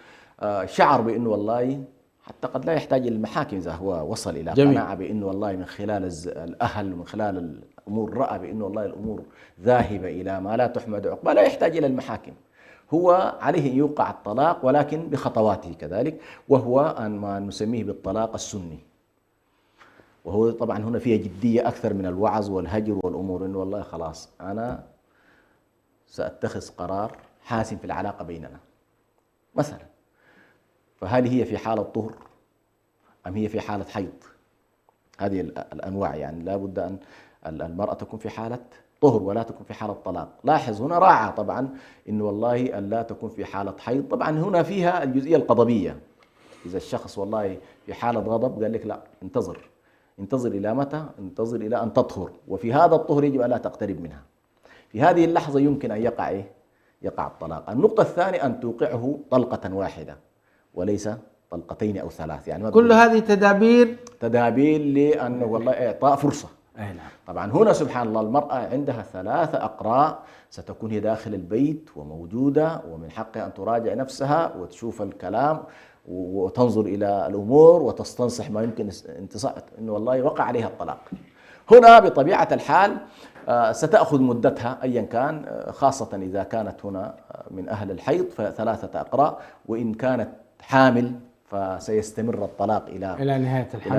شعر بأنه والله، حتى قد لا يحتاج إلى المحاكم إذا هو وصل إلى قناعة بأنه والله من خلال الأهل ومن خلال الأمور رأى بأنه والله الأمور ذاهبة إلى ما لا تحمد عقباه، لا يحتاج إلى المحاكم. هو عليه أن يوقع الطلاق، ولكن بخطواته كذلك، وهو ما نسميه بالطلاق السني. وهو طبعا هنا فيها جدية أكثر من الوعظ والهجر والأمور، إنه والله خلاص أنا سأتخذ قرار حاسم في العلاقة بيننا مثلا، فهل هي في حالة طهر أم هي في حالة حيض؟ هذه الأنواع، يعني لا بد أن المرأة تكون في حالة طهر ولا تكون في حالة طلاق. لاحظ هنا راعى طبعا إنه والله أن لا تكون في حالة حيض. طبعا هنا فيها الجزئية القضبية، إذا الشخص والله في حالة غضب قال لك لا، انتظر إلى متى؟ انتظر إلى أن تطهر، وفي هذا الطهر يجب أن لا تقترب منها. في هذه اللحظة يمكن أن يقع يقع الطلاق. النقطة الثانية أن توقعه طلقة واحدة وليس طلقتين أو ثلاث. يعني كل هذه تدابير لأنه والله إعطاء فرصة. أي نعم. طبعا هنا سبحان الله المرأة عندها 3 أقراء ستكون هي داخل البيت وموجودة، ومن حقها أن تراجع نفسها وتشوف الكلام وتنظر إلى الأمور وتستنصح ما يمكن إنه والله وقع عليها الطلاق. هنا بطبيعة الحال ستأخذ مدتها أيا كان، خاصة إذا كانت هنا من أهل الحيض ف3 أقراء، وإن كانت حامل فسيستمر الطلاق إلى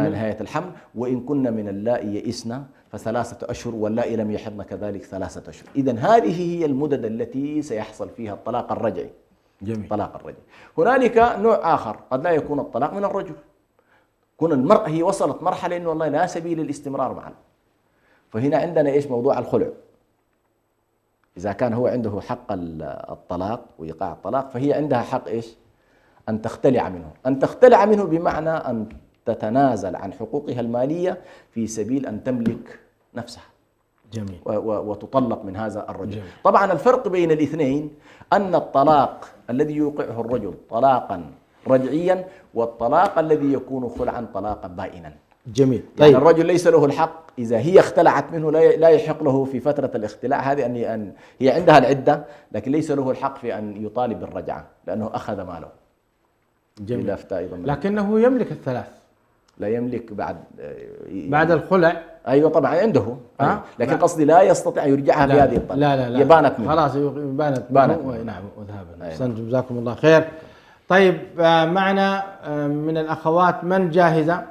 نهاية الحمل، وإن كنا من اللائي يئسن ف3 أشهر، واللائي لم يحضن كذلك 3 أشهر. إذن هذه هي المدد التي سيحصل فيها الطلاق الرجعي. جميل. الطلاق الرجعي. هنالك نوع آخر قد لا يكون الطلاق من الرجل، كون المرأة هي وصلت مرحلة إنه والله لا سبيل للاستمرار معنا، فهنا عندنا إيش؟ موضوع الخلع. إذا كان هو عنده حق الطلاق وإيقاع الطلاق، فهي عندها حق إيش؟ أن تختلع منه. أن تختلع منه بمعنى أن تتنازل عن حقوقها المالية في سبيل أن تملك نفسها. جميل. وتطلق من هذا الرجل. جميل. طبعا الفرق بين الاثنين أن الطلاق الذي يوقعه الرجل طلاقا رجعيا، والطلاق الذي يكون خلعا طلاقا بائنا. جميل. يعني الرجل ليس له الحق إذا هي اختلعت منه، لا يحق له في فترة الاختلاع هذه أن هي عندها العدة، لكن ليس له الحق في أن يطالب بالرجعة لأنه أخذ ماله. جميل. لكنه يملك ال3. لا يملك بعد الخلع. أيوة طبعا عنده. لكن قصدي لا يستطيع أن يرجعها في هذه الطريقة. لا يبانت منه. خلاص بانت منه. نعم وذهابا. أحسنت جزاكم الله خير. طيب معنا من الأخوات من جاهزة؟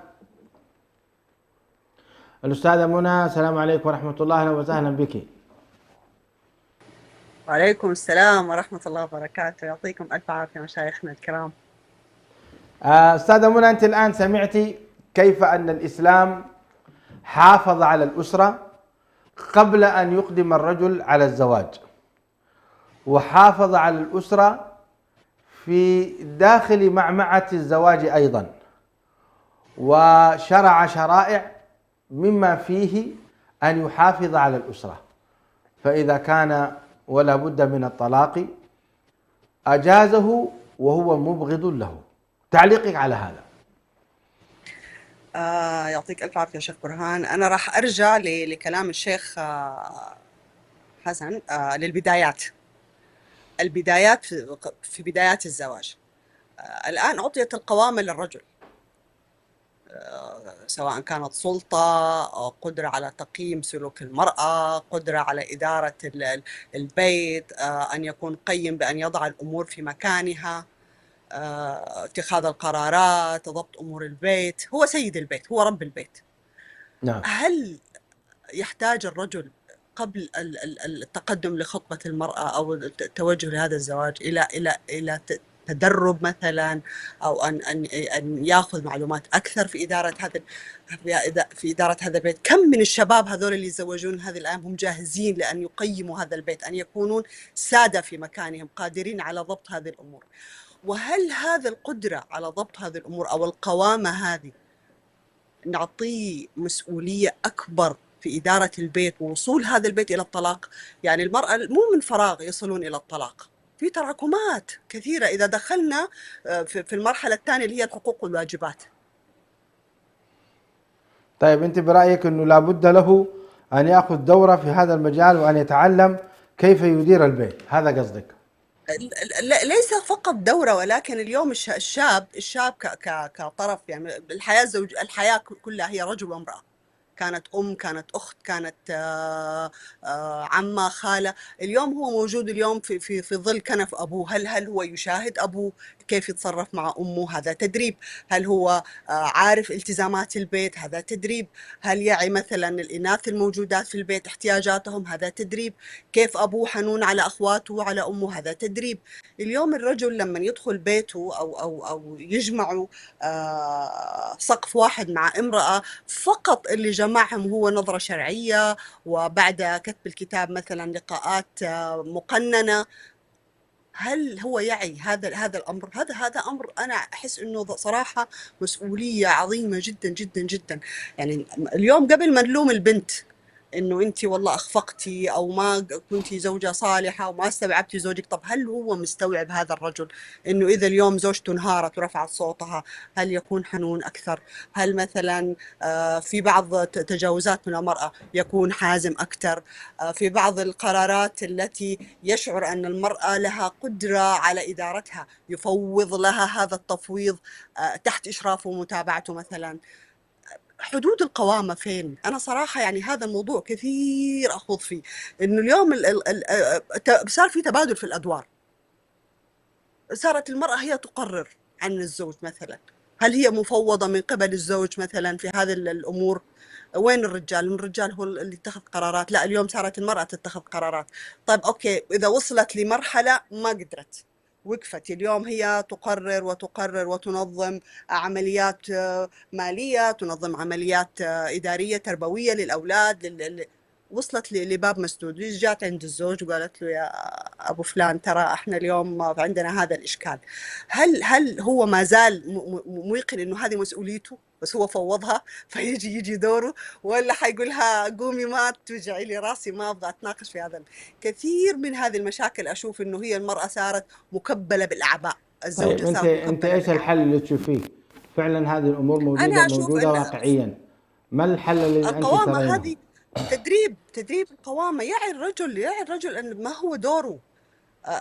الأستاذة منى، السلام عليكم ورحمة الله، أهلا وسهلا بك. وعليكم السلام ورحمة الله وبركاته، يعطيكم ألف عافية مشايخنا الكرام. أستاذة منى، أنت الآن سمعتي كيف أن الإسلام حافظ على الأسرة قبل أن يقدم الرجل على الزواج، وحافظ على الأسرة في داخل معمعة الزواج أيضا، وشرع شرائع مما فيه أن يحافظ على الأسرة. فإذا كان ولا بد من الطلاق أجازه وهو مبغض له. تعليقك على هذا؟ يعطيك ألف عافية شيخ برهان. أنا راح أرجع لكلام الشيخ حسن للبدايات. البدايات في بدايات الزواج. الآن أعطيت القوامة للرجل، سواء كانت سلطة أو قدرة على تقييم سلوك المرأة، قدرة على إدارة البيت، أن يكون قيم بأن يضع الأمور في مكانها، اتخاذ القرارات، ضبط أمور البيت. هو سيد البيت، هو رب البيت. نعم. هل يحتاج الرجل قبل التقدم لخطبة المرأة أو التوجه لهذا الزواج إلى تدرب مثلا، أو أن يأخذ معلومات أكثر في إدارة هذا البيت؟ كم من الشباب هذول اللي يتزوجون هذه الأيام هم جاهزين لأن يقيموا هذا البيت، أن يكونون سادة في مكانهم قادرين على ضبط هذه الأمور؟ وهل هذا القدرة على ضبط هذه الأمور أو القوامة هذه نعطيه مسؤولية أكبر في إدارة البيت ووصول هذا البيت إلى الطلاق؟ يعني المرأة مو من فراغ يصلون إلى الطلاق، في تراكمات كثيرة إذا دخلنا في المرحلة الثانية اللي هي الحقوق والواجبات. طيب أنت برأيك أنه لابد له أن يأخذ دورة في هذا المجال وأن يتعلم كيف يدير البيت، هذا قصدك؟ ليس فقط دورة، ولكن اليوم الشاب كطرف، يعني الحياة كلها هي رجل وامرأة. كانت أم، كانت أخت، كانت عمة، خالة. اليوم هو موجود اليوم في ظل كنف أبوه. هل هو يشاهد أبوه كيف يتصرف مع أمه؟ هذا تدريب. هل هو عارف التزامات البيت؟ هذا تدريب. هل يعي مثلا الإناث الموجودات في البيت احتياجاتهم؟ هذا تدريب. كيف أبوه حنون على أخواته وعلى أمه؟ هذا تدريب. اليوم الرجل لما يدخل بيته أو يجمعوا سقف واحد مع امرأة، فقط اللي جمعهم هو نظرة شرعية، وبعد كتب الكتاب مثلا لقاءات مقننة. هل هو يعي هذا الامر؟ هذا امر انا احس انه صراحه مسؤوليه عظيمه جدا جدا جدا. يعني اليوم قبل ما نلوم البنت انه انت والله اخفقتي او ما كنتي زوجه صالحه وما استوعبتي زوجك، طب هل هو مستوعب هذا الرجل انه اذا اليوم زوجته انهارت ورفعت صوتها هل يكون حنون اكثر؟ هل مثلا في بعض تجاوزات من المراه يكون حازم اكثر؟ في بعض القرارات التي يشعر ان المراه لها قدره على ادارتها يفوض لها هذا التفويض تحت اشرافه ومتابعته مثلا. حدود القوامة فين؟ أنا صراحة يعني هذا الموضوع كثير أخوض فيه، إنه اليوم صار في تبادل في الأدوار. صارت المرأة هي تقرر عن الزوج مثلا. هل هي مفوضة من قبل الزوج مثلا في هذه الأمور؟ وين الرجال؟ الرجال هو اللي اتخذ قرارات. لا، اليوم صارت المرأة تتخذ قرارات. طيب أوكي، إذا وصلت لمرحلة ما قدرت، وقفت، اليوم هي تقرر وتقرر وتنظم عمليات مالية، تنظم عمليات إدارية تربوية للأولاد، وصلت لباب مسدود. جات عند الزوج وقالت له يا أبو فلان ترى احنا اليوم عندنا هذا الإشكال. هل هو ما زال موقن إنه هذه مسؤوليته بس هو فوضها يجي دوره، ولا حيقولها قومي ما توجعي لي راسي، ما أبغى أتناقش في هذا؟ كثير من هذه المشاكل أشوف إنه هي المرأة صارت مكبلة بالأعباء، طيب الزوجة انت صارت انت مكبلة ايش الحل بالأعباء. اللي تشوفيه؟ فعلا هذه الامور أنا موجوده أشوف موجوده إن واقعيا. ما الحل الذي انت القوامة ترينه؟ هذه تدريب القوامة. يعي الرجل أن ما هو دوره،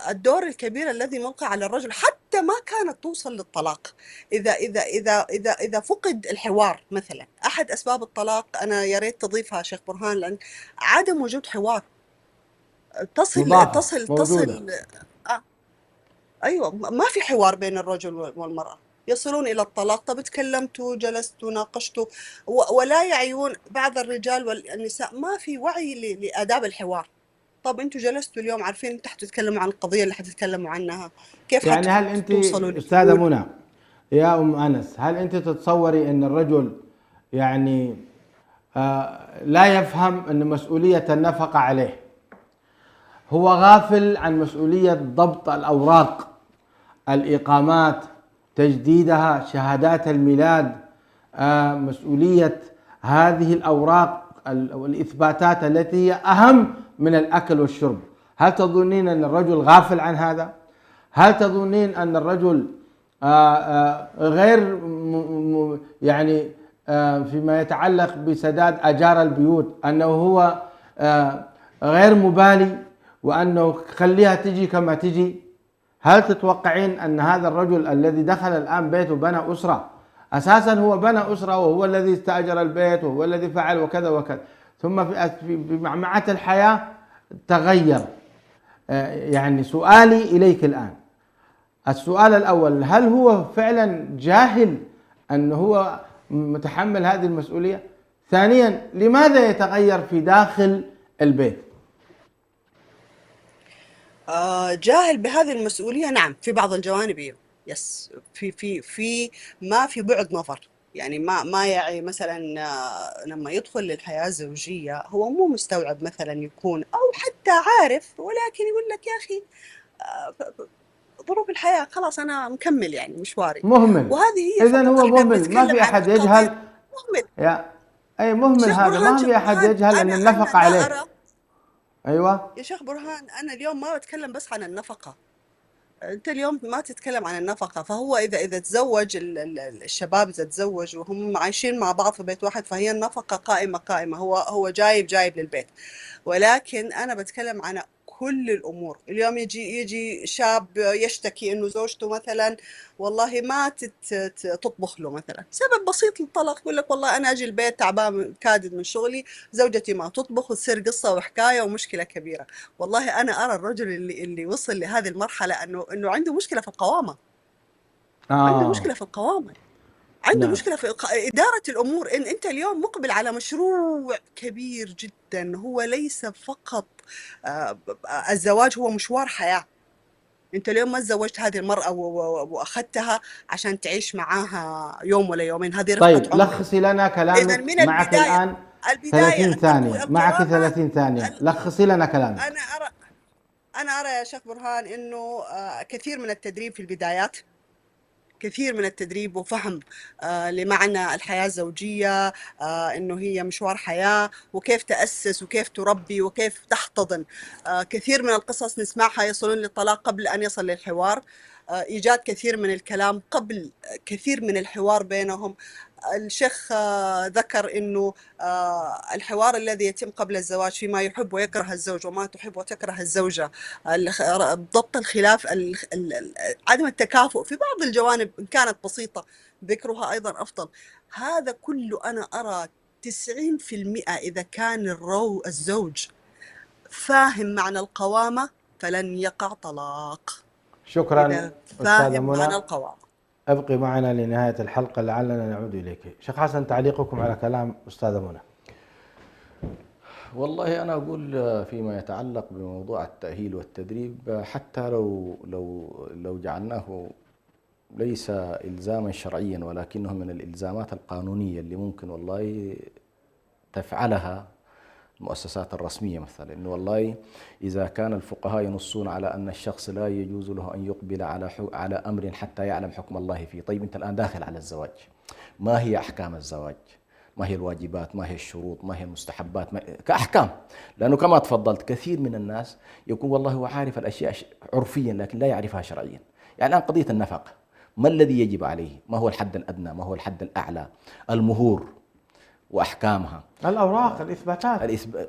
الدور الكبير الذي ملقى على الرجل، حتى ما كانت توصل للطلاق. إذا فقد الحوار مثلا، أحد أسباب الطلاق أنا يا ريت تضيفها شيخ برهان، لأن عدم وجود حوار. تصل مضافه تصل موجوده. تصل آه أيوة، ما في حوار بين الرجل والمرأة، يصلون إلى الطلاق. طب تكلمتوا، جلستوا، ناقشتوا، ولا يعيون. بعض الرجال والنساء ما في وعي لآداب الحوار. طب انتوا جلستوا اليوم عارفين انتوا حتتكلموا عن القضية اللي حتتكلموا عنها، كيف يعني هل انت حتوصلوا استاذه لحلول؟ منى، يا ام انس، هل انت تتصوري ان الرجل يعني لا يفهم ان مسؤوليه النفقه عليه؟ هو غافل عن مسؤوليه ضبط الاوراق، الإقامات، تجديدها، شهادات الميلاد، مسؤولية هذه الأوراق والإثباتات التي هي أهم من الأكل والشرب. هل تظنين أن الرجل غافل عن هذا؟ هل تظنين أن الرجل غير يعني فيما يتعلق بسداد أجار البيوت أنه هو غير مبالي وأنه خليها تجي كما تجي؟ هل تتوقعين أن هذا الرجل الذي دخل الآن بيت وبنى أسرة، أساسا هو بنى أسرة وهو الذي استأجر البيت وهو الذي فعل وكذا وكذا، ثم في معمعة الحياة تغير؟ يعني سؤالي إليك الآن، السؤال الأول، هل هو فعلا جاهل أنه هو متحمل هذه المسؤولية؟ ثانيا، لماذا يتغير في داخل البيت؟ جاهل بهذه المسؤولية، نعم، في بعض الجوانب ايوه، يس، في ما في بعد نظر. يعني ما يعي مثلا لما يدخل للحياة الزوجية هو مو مستوعب مثلا يكون، أو حتى عارف ولكن يقول لك يا أخي ظروف الحياة خلاص أنا مكمل يعني مشواري. مهمل. وهذه هي إذا فقط هو احنا مهمل، ما بنتكلم في عن أحد قضية. يجهل. مهمل. يا أي مهمل هذا، ما شيخ في أحد برهان، يجهل أن أنا النفقة لا عليه. أرى. أيوة. يا شيخ برهان، أنا اليوم ما بتكلم بس عن النفقة. انت اليوم ما تتكلم عن النفقه. فهو اذا تزوج الشباب، اذا تزوج وهم عايشين مع بعض في بيت واحد، فهي النفقه قائمه. هو جايب للبيت. ولكن انا بتكلم عن كل الأمور. اليوم يجي شاب يشتكي إنه زوجته مثلا والله ما تطبخ له مثلا، سبب بسيط للطلاق، يقول لك والله أنا أجي البيت تعبان كادد من شغلي، زوجتي ما تطبخ، وتصير قصة وحكاية ومشكلة كبيرة. والله أنا أرى الرجل اللي وصل لهذه المرحلة إنه عنده مشكلة في القوامة، عنده مشكلة في القوامة، عنده نعم. مشكلة في إدارة الأمور. إن أنت اليوم مقبل على مشروع كبير جدا، هو ليس فقط الزواج هو مشوار حياة. أنت اليوم ما تزوجت هذه المرأة وأخذتها عشان تعيش معاها يوم ولا يومين، هذه رفقة طيب عمرك. لخصي لنا إذا كلامك، من معك البداية، الآن 30 ثانية، معك القوامة 30 ثانية، لخصي لنا كلامك. أنا أرى يا شيخ برهان إنه كثير من التدريب في البدايات، كثير من التدريب وفهم لمعنى الحياة الزوجية، إنه هي مشوار حياة، وكيف تأسس وكيف تربي وكيف تحتضن. كثير من القصص نسمعها يصلون للطلاق قبل أن يصل للحوار، إيجاد كثير من الكلام قبل كثير من الحوار بينهم. الشيخ ذكر إنه الحوار الذي يتم قبل الزواج فيما يحب ويكره الزوج وما تحب وتكره الزوجة، ضبط الخلاف، عدم التكافؤ في بعض الجوانب إن كانت بسيطة، ذكرها أيضا أفضل. هذا كله أنا أرى 90% إذا كان الزوج فاهم معنى القوامة فلن يقع طلاق. شكرا إذا أستاذة فاهم معنى منى، القوامة. ابقي معنا لنهاية الحلقة لعلنا نعود إليك. شيخ حسن، تعليقكم على كلام أستاذة منى. والله أنا أقول فيما يتعلق بموضوع التأهيل والتدريب، حتى لو جعلناه ليس إلزاما شرعيا ولكنه من الإلزامات القانونية اللي ممكن والله تفعلها المؤسسات الرسمية مثلا، إنه والله إذا كان الفقهاء ينصون على أن الشخص لا يجوز له أن يقبل على أمر حتى يعلم حكم الله فيه. طيب أنت الآن داخل على الزواج، ما هي أحكام الزواج؟ ما هي الواجبات؟ ما هي الشروط؟ ما هي المستحبات؟ كأحكام. لأنه كما تفضلت كثير من الناس يكون والله هو عارف الأشياء عرفيا لكن لا يعرفها شرعيا. يعني الآن قضية النفقة، ما الذي يجب عليه؟ ما هو الحد الأدنى؟ ما هو الحد الأعلى؟ المهور وأحكامها، الأوراق، الإثباتات،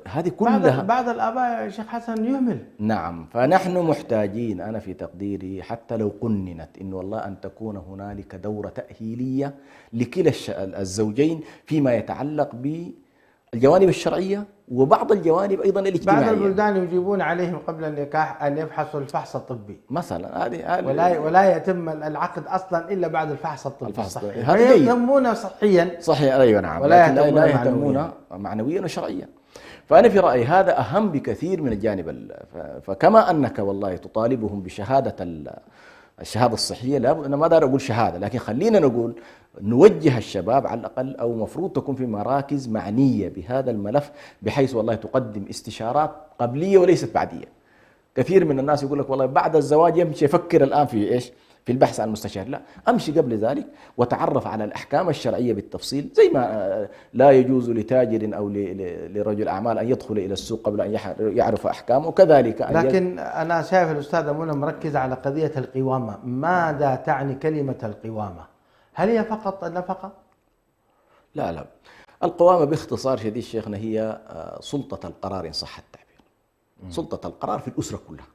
هذه كلها بعض الآباء يا شيخ حسن يهمل. نعم. فنحن محتاجين، أنا في تقديري حتى لو قننت إنه والله أن تكون هنالك دورة تأهيلية لكلا الزوجين فيما يتعلق بالجوانب الشرعية وبعض الجوانب أيضا الاجتماعية. بعض البلدان يجيبون عليهم قبل النكاح أن يفحصوا الفحص الطبي مثلا، هذه ولا يتم العقد أصلا إلا بعد الفحص الطبي. هذا يهتمون صحيا، صحيح، أيوة نعم، ولا لكن لا يهتمون يهتمون معنويا وشرعيا. فأنا في رأيي هذا أهم بكثير من الجانب. فكما أنك والله تطالبهم بشهادة الشهادة الصحية، لا أنا ما دار أقول شهادة، لكن خلينا نقول نوجه الشباب على الأقل، أو مفروض تكون في مراكز معنية بهذا الملف بحيث والله تقدم استشارات قبلية وليست بعدية. كثير من الناس يقول لك والله بعد الزواج يمشي يفكر الآن في إيش؟ في البحث عن مستشار. لا، أمشي قبل ذلك وتعرف على الأحكام الشرعية بالتفصيل، زي ما لا يجوز لتاجر أو لرجل أعمال أن يدخل إلى السوق قبل أن يعرف أحكامه، وكذلك لكن أنا شايف الأستاذة منى مركزة على قضية القوامة. ماذا تعني كلمة القوامة؟ هل هي فقط النفقة؟ لا، القوامة باختصار شديد شيخنا هي سلطة القرار إن صح التعبير. سلطة القرار في الأسرة كلها،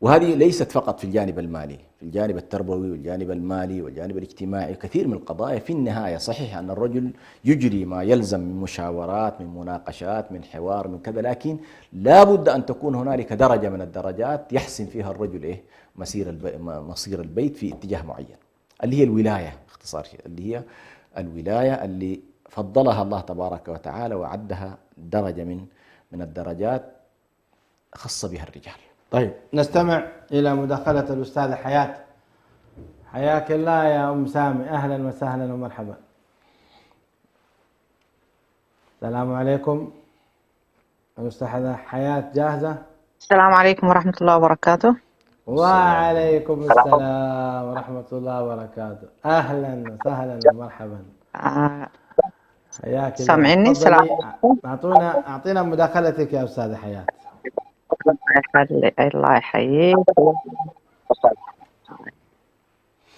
وهذه ليست فقط في الجانب المالي، في الجانب التربوي والجانب المالي والجانب الاجتماعي. كثير من القضايا في النهاية صحيح أن الرجل يجري ما يلزم من مشاورات، من مناقشات، من حوار، من كذا، لكن لا بد أن تكون هنالك درجة من الدرجات يحسن فيها الرجل مصير البيت في اتجاه معين، اللي هي الولاية باختصار، اللي هي الولاية اللي فضلها الله تبارك وتعالى وعدها درجة من الدرجات خاصة بها الرجال. طيب نستمع إلى مداخلة الأستاذة حياة. حياك الله يا أم سامي، أهلا وسهلا ومرحبا. السلام عليكم. الأستاذة حياة جاهزة؟ السلام عليكم ورحمة الله وبركاته. وعليكم السلام ورحمة الله وبركاته. أهلا وسهلا ومرحبا. حياك الله. سامعيني؟ السلام عليكم. أعطينا مداخلتك يا أستاذة حياة. الله يحييك.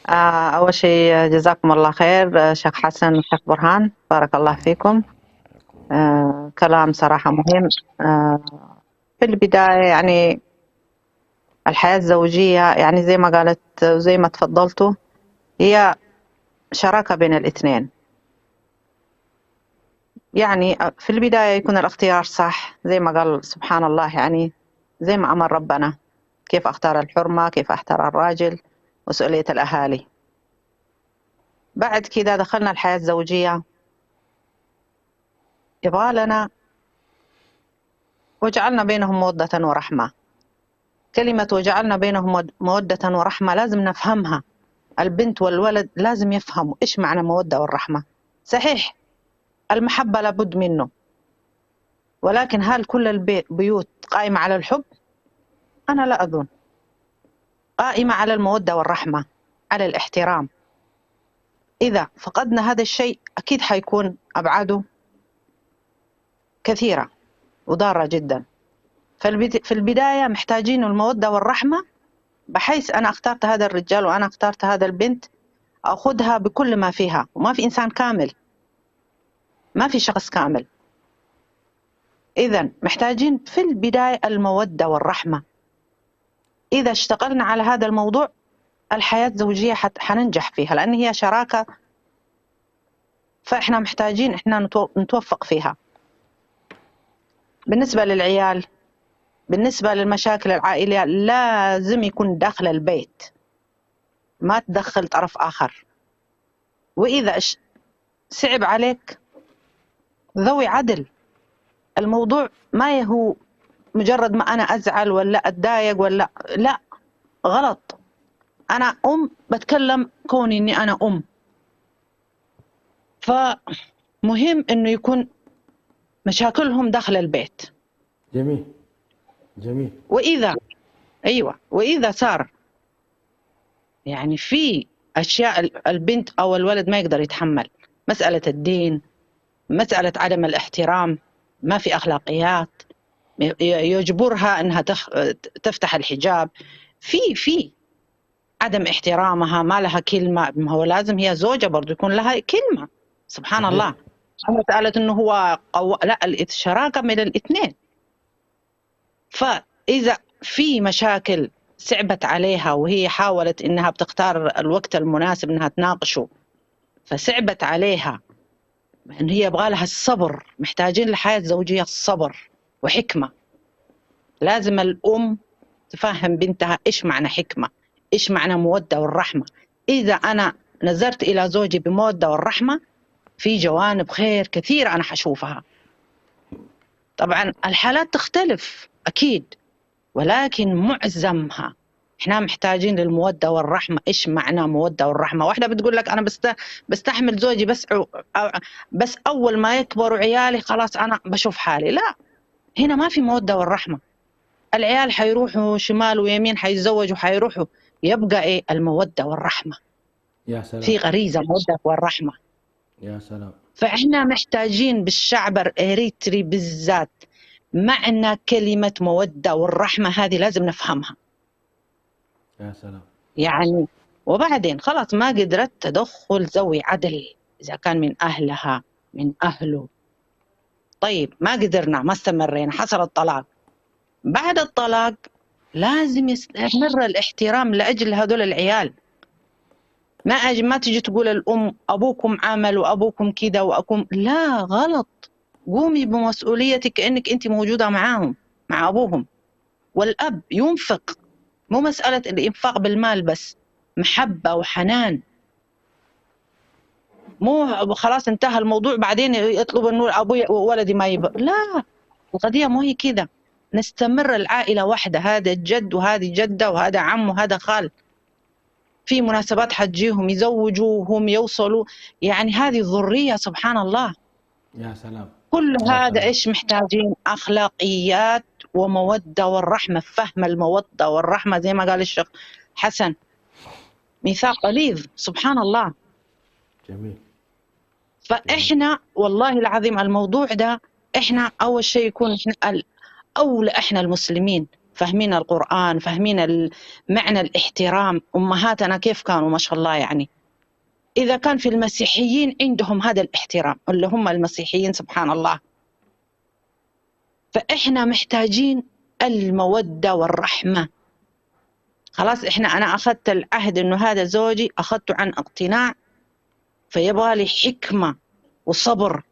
أول شيء جزاكم الله خير شيخ حسن وشيخ برهان، بارك الله فيكم. كلام صراحة مهم. في البداية يعني الحياة الزوجية يعني زي ما قالت وزي ما تفضلتوا هي شراكة بين الاثنين. يعني في البداية يكون الاختيار صح زي ما قال سبحان الله، يعني زي ما أمر ربنا، كيف أختار الحرمة، كيف أختار الراجل، مسؤولية الأهالي. بعد كده دخلنا الحياة الزوجية، يبغى لنا وجعلنا بينهم مودة ورحمة. كلمة وجعلنا بينهم مودة ورحمة لازم نفهمها، البنت والولد لازم يفهموا إيش معنى مودة والرحمة. صحيح المحبة لابد منه، ولكن هل كل البيوت قائمة على الحب؟ أنا لا أظن. قائمة على المودة والرحمة، على الاحترام. إذا فقدنا هذا الشيء أكيد حيكون أبعاده كثيرة وضارة جدا. في البداية محتاجين المودة والرحمة، بحيث أنا اخترت هذا الرجال وأنا اخترت هذا البنت، أخذها بكل ما فيها. وما في إنسان كامل، ما في شخص كامل. إذن محتاجين في البداية المودة والرحمة. إذا اشتغلنا على هذا الموضوع الحياة الزوجية حننجح فيها، لأن هي شراكة، فإحنا محتاجين إحنا نتوفق فيها. بالنسبة للعيال، بالنسبة للمشاكل العائلية، لازم يكون داخل البيت، ما تدخل طرف آخر. وإذا صعب عليك ذوي عدل. الموضوع ما هو مجرد ما أنا أزعل ولا أتضايق ولا لا، غلط. أنا بتكلم كوني إني أنا فمهم إنه يكون مشاكلهم داخل البيت. جميل جميل. وإذا صار يعني في أشياء البنت أو الولد ما يقدر يتحمل، مسألة الدين، مسألة عدم الاحترام، ما في أخلاقيات، يجبرها أنها تفتح الحجاب، في عدم احترامها، ما لها كلمة. ما هو لازم هي زوجة برضو يكون لها كلمة. سبحان الله. مسألة أنه هو لا، الشراكة من الاثنين. فإذا في مشاكل صعبت عليها وهي حاولت إنها بتختار الوقت المناسب إنها تناقشه، فصعبت عليها، إن هي يبغى لها الصبر. محتاجين لحياة زوجية الصبر وحكمة. لازم الأم تفهم بنتها إيش معنى حكمة، إيش معنى مودة والرحمة. إذا أنا نظرت إلى زوجي بمودة والرحمة، في جوانب خير كثير أنا حشوفها. طبعا الحالات تختلف أكيد، ولكن معظمها إحنا محتاجين للمودة والرحمة. إيش معنى مودة والرحمة؟ واحدة بتقول لك أنا بستحمل زوجي بس أول ما يكبروا عيالي خلاص أنا بشوف حالي. لا، هنا ما في مودة والرحمة. العيال حيروحوا شمال ويمين، حيتزوجوا، حيروحوا، يبقى إيه؟ المودة والرحمة. يا سلام. في غريزة مودة والرحمة. يا سلام. فإحنا محتاجين بالشعب الإريتري بالذات معنى كلمة مودة والرحمة، هذه لازم نفهمها. يا سلام. يعني وبعدين خلاص ما قدرت تدخل ذوي عدل، إذا كان من أهلها من أهله، طيب ما قدرنا، ما استمرينا، حصل الطلاق. بعد الطلاق لازم يستمر الاحترام لأجل هذول العيال. ما تجي تقول الأم أبوكم عمل وأبوكم كذا وأكم، لا، غلط. قومي بمسؤوليتك كأنك أنت موجودة معاهم، مع أبوهم. والأب ينفق، مو مسألة الإنفاق بالمال بس، محبة وحنان. مو خلاص انتهى الموضوع بعدين يطلب انه ابوي وولدي ما يبقى. لا، القضية مو هي كذا. نستمر العائلة واحدة، هذا الجد وهذه جدة وهذا عم وهذا خال. في مناسبات حتجيهم يزوجوهم يوصلوا، يعني هذه الذرية. سبحان الله. يا سلام. كل يا هذا سلام. إيش محتاجين؟ أخلاقيات ومودة والرحمة. فهم المودة والرحمة زي ما قال الشيخ حسن، ميثاق غليظ. سبحان الله. جميل. فإحنا والله العظيم الموضوع ده إحنا أول شيء يكون إحنا أولى، إحنا المسلمين فاهمين القرآن، فاهمين معنى الاحترام. أمهاتنا كيف كانوا ما شاء الله. يعني إذا كان في المسيحيين عندهم هذا الاحترام، اللي هم المسيحيين، سبحان الله. فإحنا محتاجين المودة والرحمة. خلاص أنا أخذت العهد إنه هذا زوجي، أخذته عن اقتناع، فيبغى لي حكمة وصبر.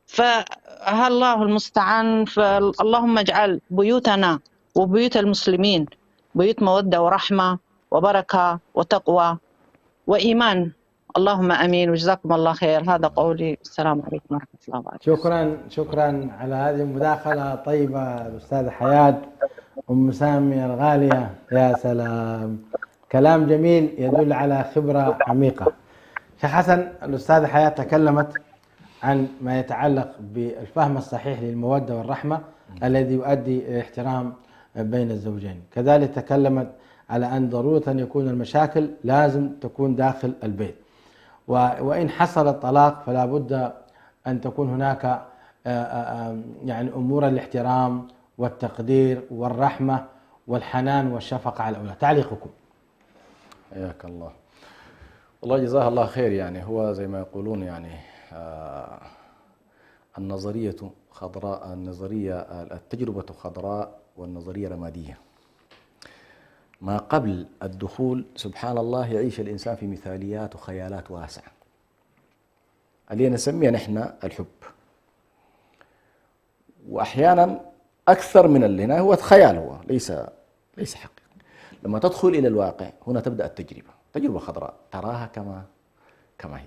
فالله المستعان. فاللهم اجعل بيوتنا وبيوت المسلمين بيوت مودة ورحمة وبركة وتقوى وإيمان. اللهم أمين، وجزاكم الله خير. هذا قولي، السلام عليكم ورحمة الله وبركاته. شكرا على هذه المداخلة طيبة الأستاذة حياة. أم سامي الغالية، يا سلام، كلام جميل يدل على خبرة عميقة. شيخ حسن، الأستاذة حياة تكلمت عن ما يتعلق بالفهم الصحيح للمودة والرحمة الذي يؤدي إلى احترام بين الزوجين. كذلك تكلمت على أن ضرورة أن يكون المشاكل لازم تكون داخل البيت، وإن حصل الطلاق فلا بد أن تكون هناك يعني أمور الاحترام والتقدير والرحمة والحنان والشفقة على الأولاد. تعليقكم؟ حياك الله. والله جزاه الله خير. يعني هو زي ما يقولون يعني النظرية خضراء، التجربة خضراء والنظرية رمادية. ما قبل الدخول سبحان الله يعيش الإنسان في مثاليات وخيالات واسعة اللي نسميها نحن الحب، وأحيانا أكثر من اللي هنا هو خيال، هو ليس حقيقة. لما تدخل إلى الواقع هنا تبدأ التجربة، تجربة خضراء تراها كما هي.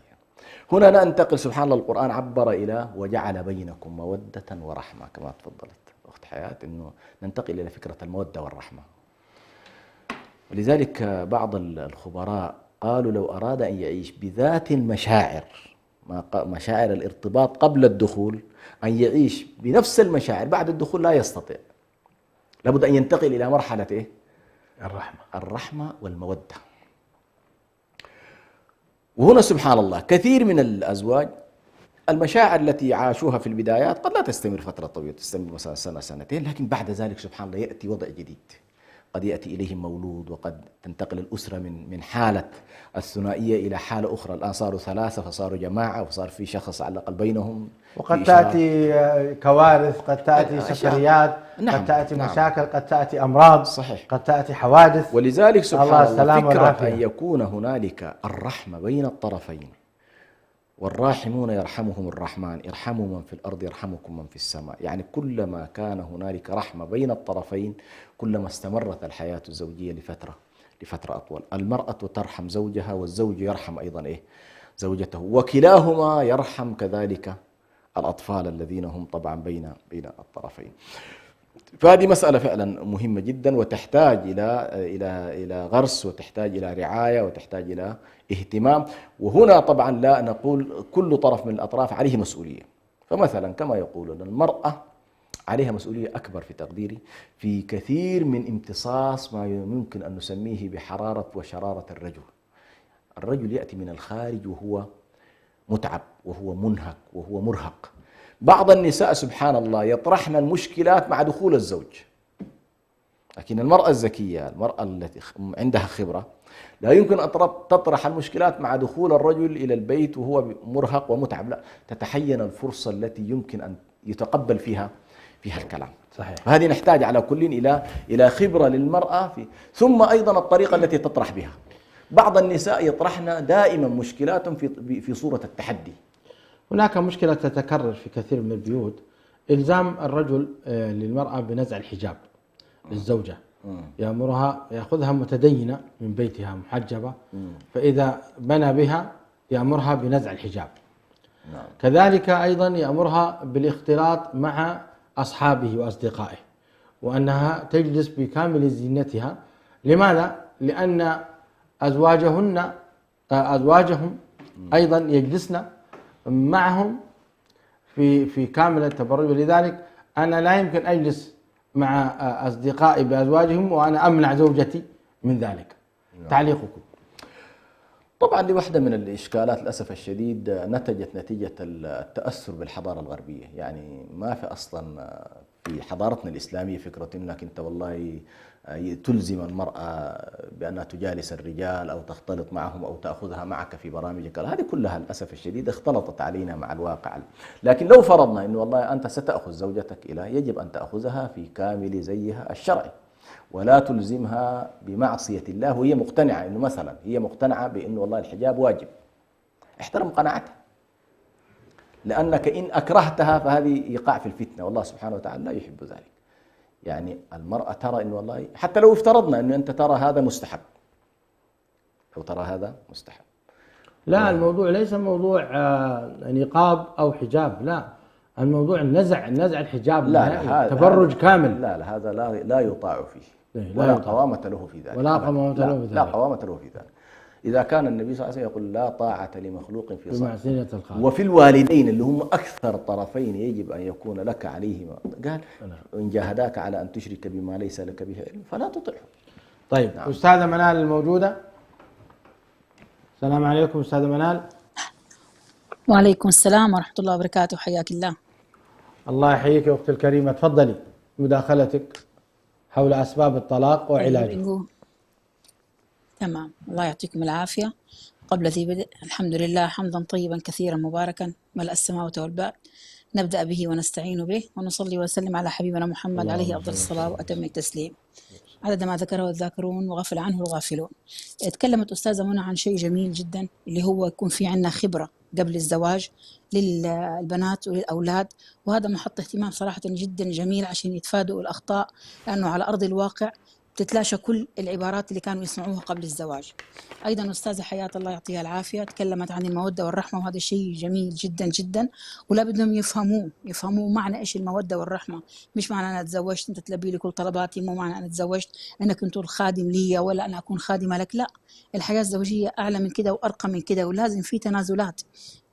هنا ننتقل سبحان الله، القرآن عبر إلى وجعل بينكم مودة ورحمة كما تفضلت أخت حياة، إنه ننتقل إلى فكرة المودة والرحمة. ولذلك بعض الخبراء قالوا لو أراد أن يعيش بذات المشاعر، مشاعر الارتباط قبل الدخول، أن يعيش بنفس المشاعر بعد الدخول لا يستطيع. لابد أن ينتقل إلى مرحلة إيه؟ الرحمة والمودة. وهنا سبحان الله كثير من الأزواج المشاعر التي عاشوها في البدايات قد لا تستمر فترة طويلة، تستمر مثلا سنة سنتين، لكن بعد ذلك سبحان الله يأتي وضع جديد، قد يأتي إليهم مولود، وقد تنتقل الأسرة من حالة الثنائية إلى حالة أخرى. الآن صاروا ثلاثة فصاروا جماعة، وصار في شخص على الأقل بينهم، وقد تأتي كوارث، قد تأتي سفريات، نعم، قد تأتي نعم، مشاكل، قد تأتي أمراض، صحيح، قد تأتي حوادث. ولذلك سبحان الله فكرة والعافية. أن يكون هنالك الرحمة بين الطرفين، والراحمون يرحمهم الرحمن، ارحموا من في الأرض يرحمكم من في السماء. يعني كلما كان هنالك رحمة بين الطرفين كلما استمرت الحياة الزوجية لفترة أطول. المرأة ترحم زوجها، والزوج يرحم أيضا زوجته، وكلاهما يرحم كذلك الأطفال الذين هم طبعا بين الطرفين. فهذه مسألة فعلا مهمة جدا، وتحتاج إلى غرس، وتحتاج إلى رعاية، وتحتاج إلى اهتمام. وهنا طبعا لا نقول كل طرف من الأطراف عليه مسؤولية. فمثلا كما يقولون المرأة عليها مسؤولية أكبر في تقديري في كثير من امتصاص ما يمكن أن نسميه بحرارة وشرارة الرجل. الرجل يأتي من الخارج وهو متعب، وهو منهك، وهو مرهق. بعض النساء سبحان الله يطرحن المشكلات مع دخول الزوج، لكن المرأة الذكية، المرأة التي عندها خبرة، لا يمكن أن تطرح المشكلات مع دخول الرجل إلى البيت وهو مرهق ومتعب، لا، تتحين الفرصة التي يمكن أن يتقبل فيها الكلام. صحيح. فهذه نحتاج على كل إلى خبرة للمرأة ثم أيضا الطريقة التي تطرح بها. بعض النساء يطرحن دائما مشكلاتهم في صورة التحدي. هناك مشكلة تتكرر في كثير من البيوت، إلزام الرجل للمرأة بنزع الحجاب للزوجة، يأمرها، يأخذها متدينة من بيتها محجبة، فإذا بنى بها يأمرها بنزع الحجاب. نعم. كذلك أيضا يأمرها بالاختلاط مع أصحابه وأصدقائه، وأنها تجلس بكامل زينتها. لماذا؟ لأن أزواجهم أيضا يجلسن معهم في كامل التبرج. ولذلك أنا لا يمكن أجلس مع أصدقائي بأزواجهم وأنا أمنع زوجتي من ذلك. تعليقكم؟ طبعا دي واحدة من الإشكالات للأسف الشديد نتيجة التأثر بالحضارة الغربية. يعني ما في أصلا في حضارتنا الإسلامية فكرة إنك أنت والله تلزم المرأة بأنها تجالس الرجال أو تختلط معهم أو تأخذها معك في برامجك، هذه كلها للأسف الشديد اختلطت علينا مع الواقع. لكن لو فرضنا أنه والله أنت ستأخذ زوجتك إلى، يجب أن تأخذها في كامل زيها الشرعي، ولا تلزمها بمعصية الله وهي مقتنعة أنه مثلا هي مقتنعة بأنه والله الحجاب واجب، احترم قناعتها، لأنك إن أكرهتها فهذه يقع في الفتنة، والله سبحانه وتعالى لا يحب ذلك. يعني المرأة ترى إنه والله حتى لو افترضنا إنه أنت ترى هذا مستحب، لو ترى هذا مستحب، لا الموضوع ليس موضوع نقاب أو حجاب، لا الموضوع نزع الحجاب، لا تبرج كامل، لا هذا لا يطاع فيه، ولا قوامة له في ذلك، ولا قوامة له في ذلك، لا قوامة له في ذلك. إذا كان النبي صلى الله عليه وسلم يقول لا طاعة لمخلوق في معصية الخالق، وفي الوالدين اللي هم أكثر طرفين يجب أن يكون لك عليهما، قال إن جاهداك على أن تشرك بما ليس لك به علم فلا تطعه. طيب نعم. أستاذة منال الموجودة، السلام عليكم أستاذة منال. وعليكم السلام ورحمة الله وبركاته، حياك الله. الله يحييك يا أختي الكريمة، تفضلي مداخلتك حول أسباب الطلاق وعلاجه. تمام، الله يعطيكم العافية. قبل ذي بدء الحمد لله حمدا طيبا كثيرا مباركا ملء السماوات والبعد، نبدأ به ونستعين به ونصلي وسلم على حبيبنا محمد عليه أفضل الصلاة وأتم التسليم، عدد ما ذكره الذاكرون وغفل عنه الغافلون. تكلمت أستاذة منى عن شيء جميل جدا، اللي هو يكون في عندنا خبرة قبل الزواج للبنات وللأولاد، وهذا محط اهتمام صراحة جدا جميل عشان يتفادوا الأخطاء، لأنه على أرض الواقع تتلاشى كل العبارات اللي كانوا يسمعوها قبل الزواج. أيضا أستاذة حياة الله يعطيها العافية تكلمت عن المودة والرحمة، وهذا شيء جميل جدا جدا، ولا بدهم يفهموا معنى إيش المودة والرحمة. مش معنى أنا تزوجت أنت تلبي لي كل طلباتي، مو معنى أنا تزوجت أنك كنت الخادم لي ولا أنا أكون خادمة لك، لا، الحياة الزوجية أعلى من كده وأرقى من كده، ولازم في تنازلات،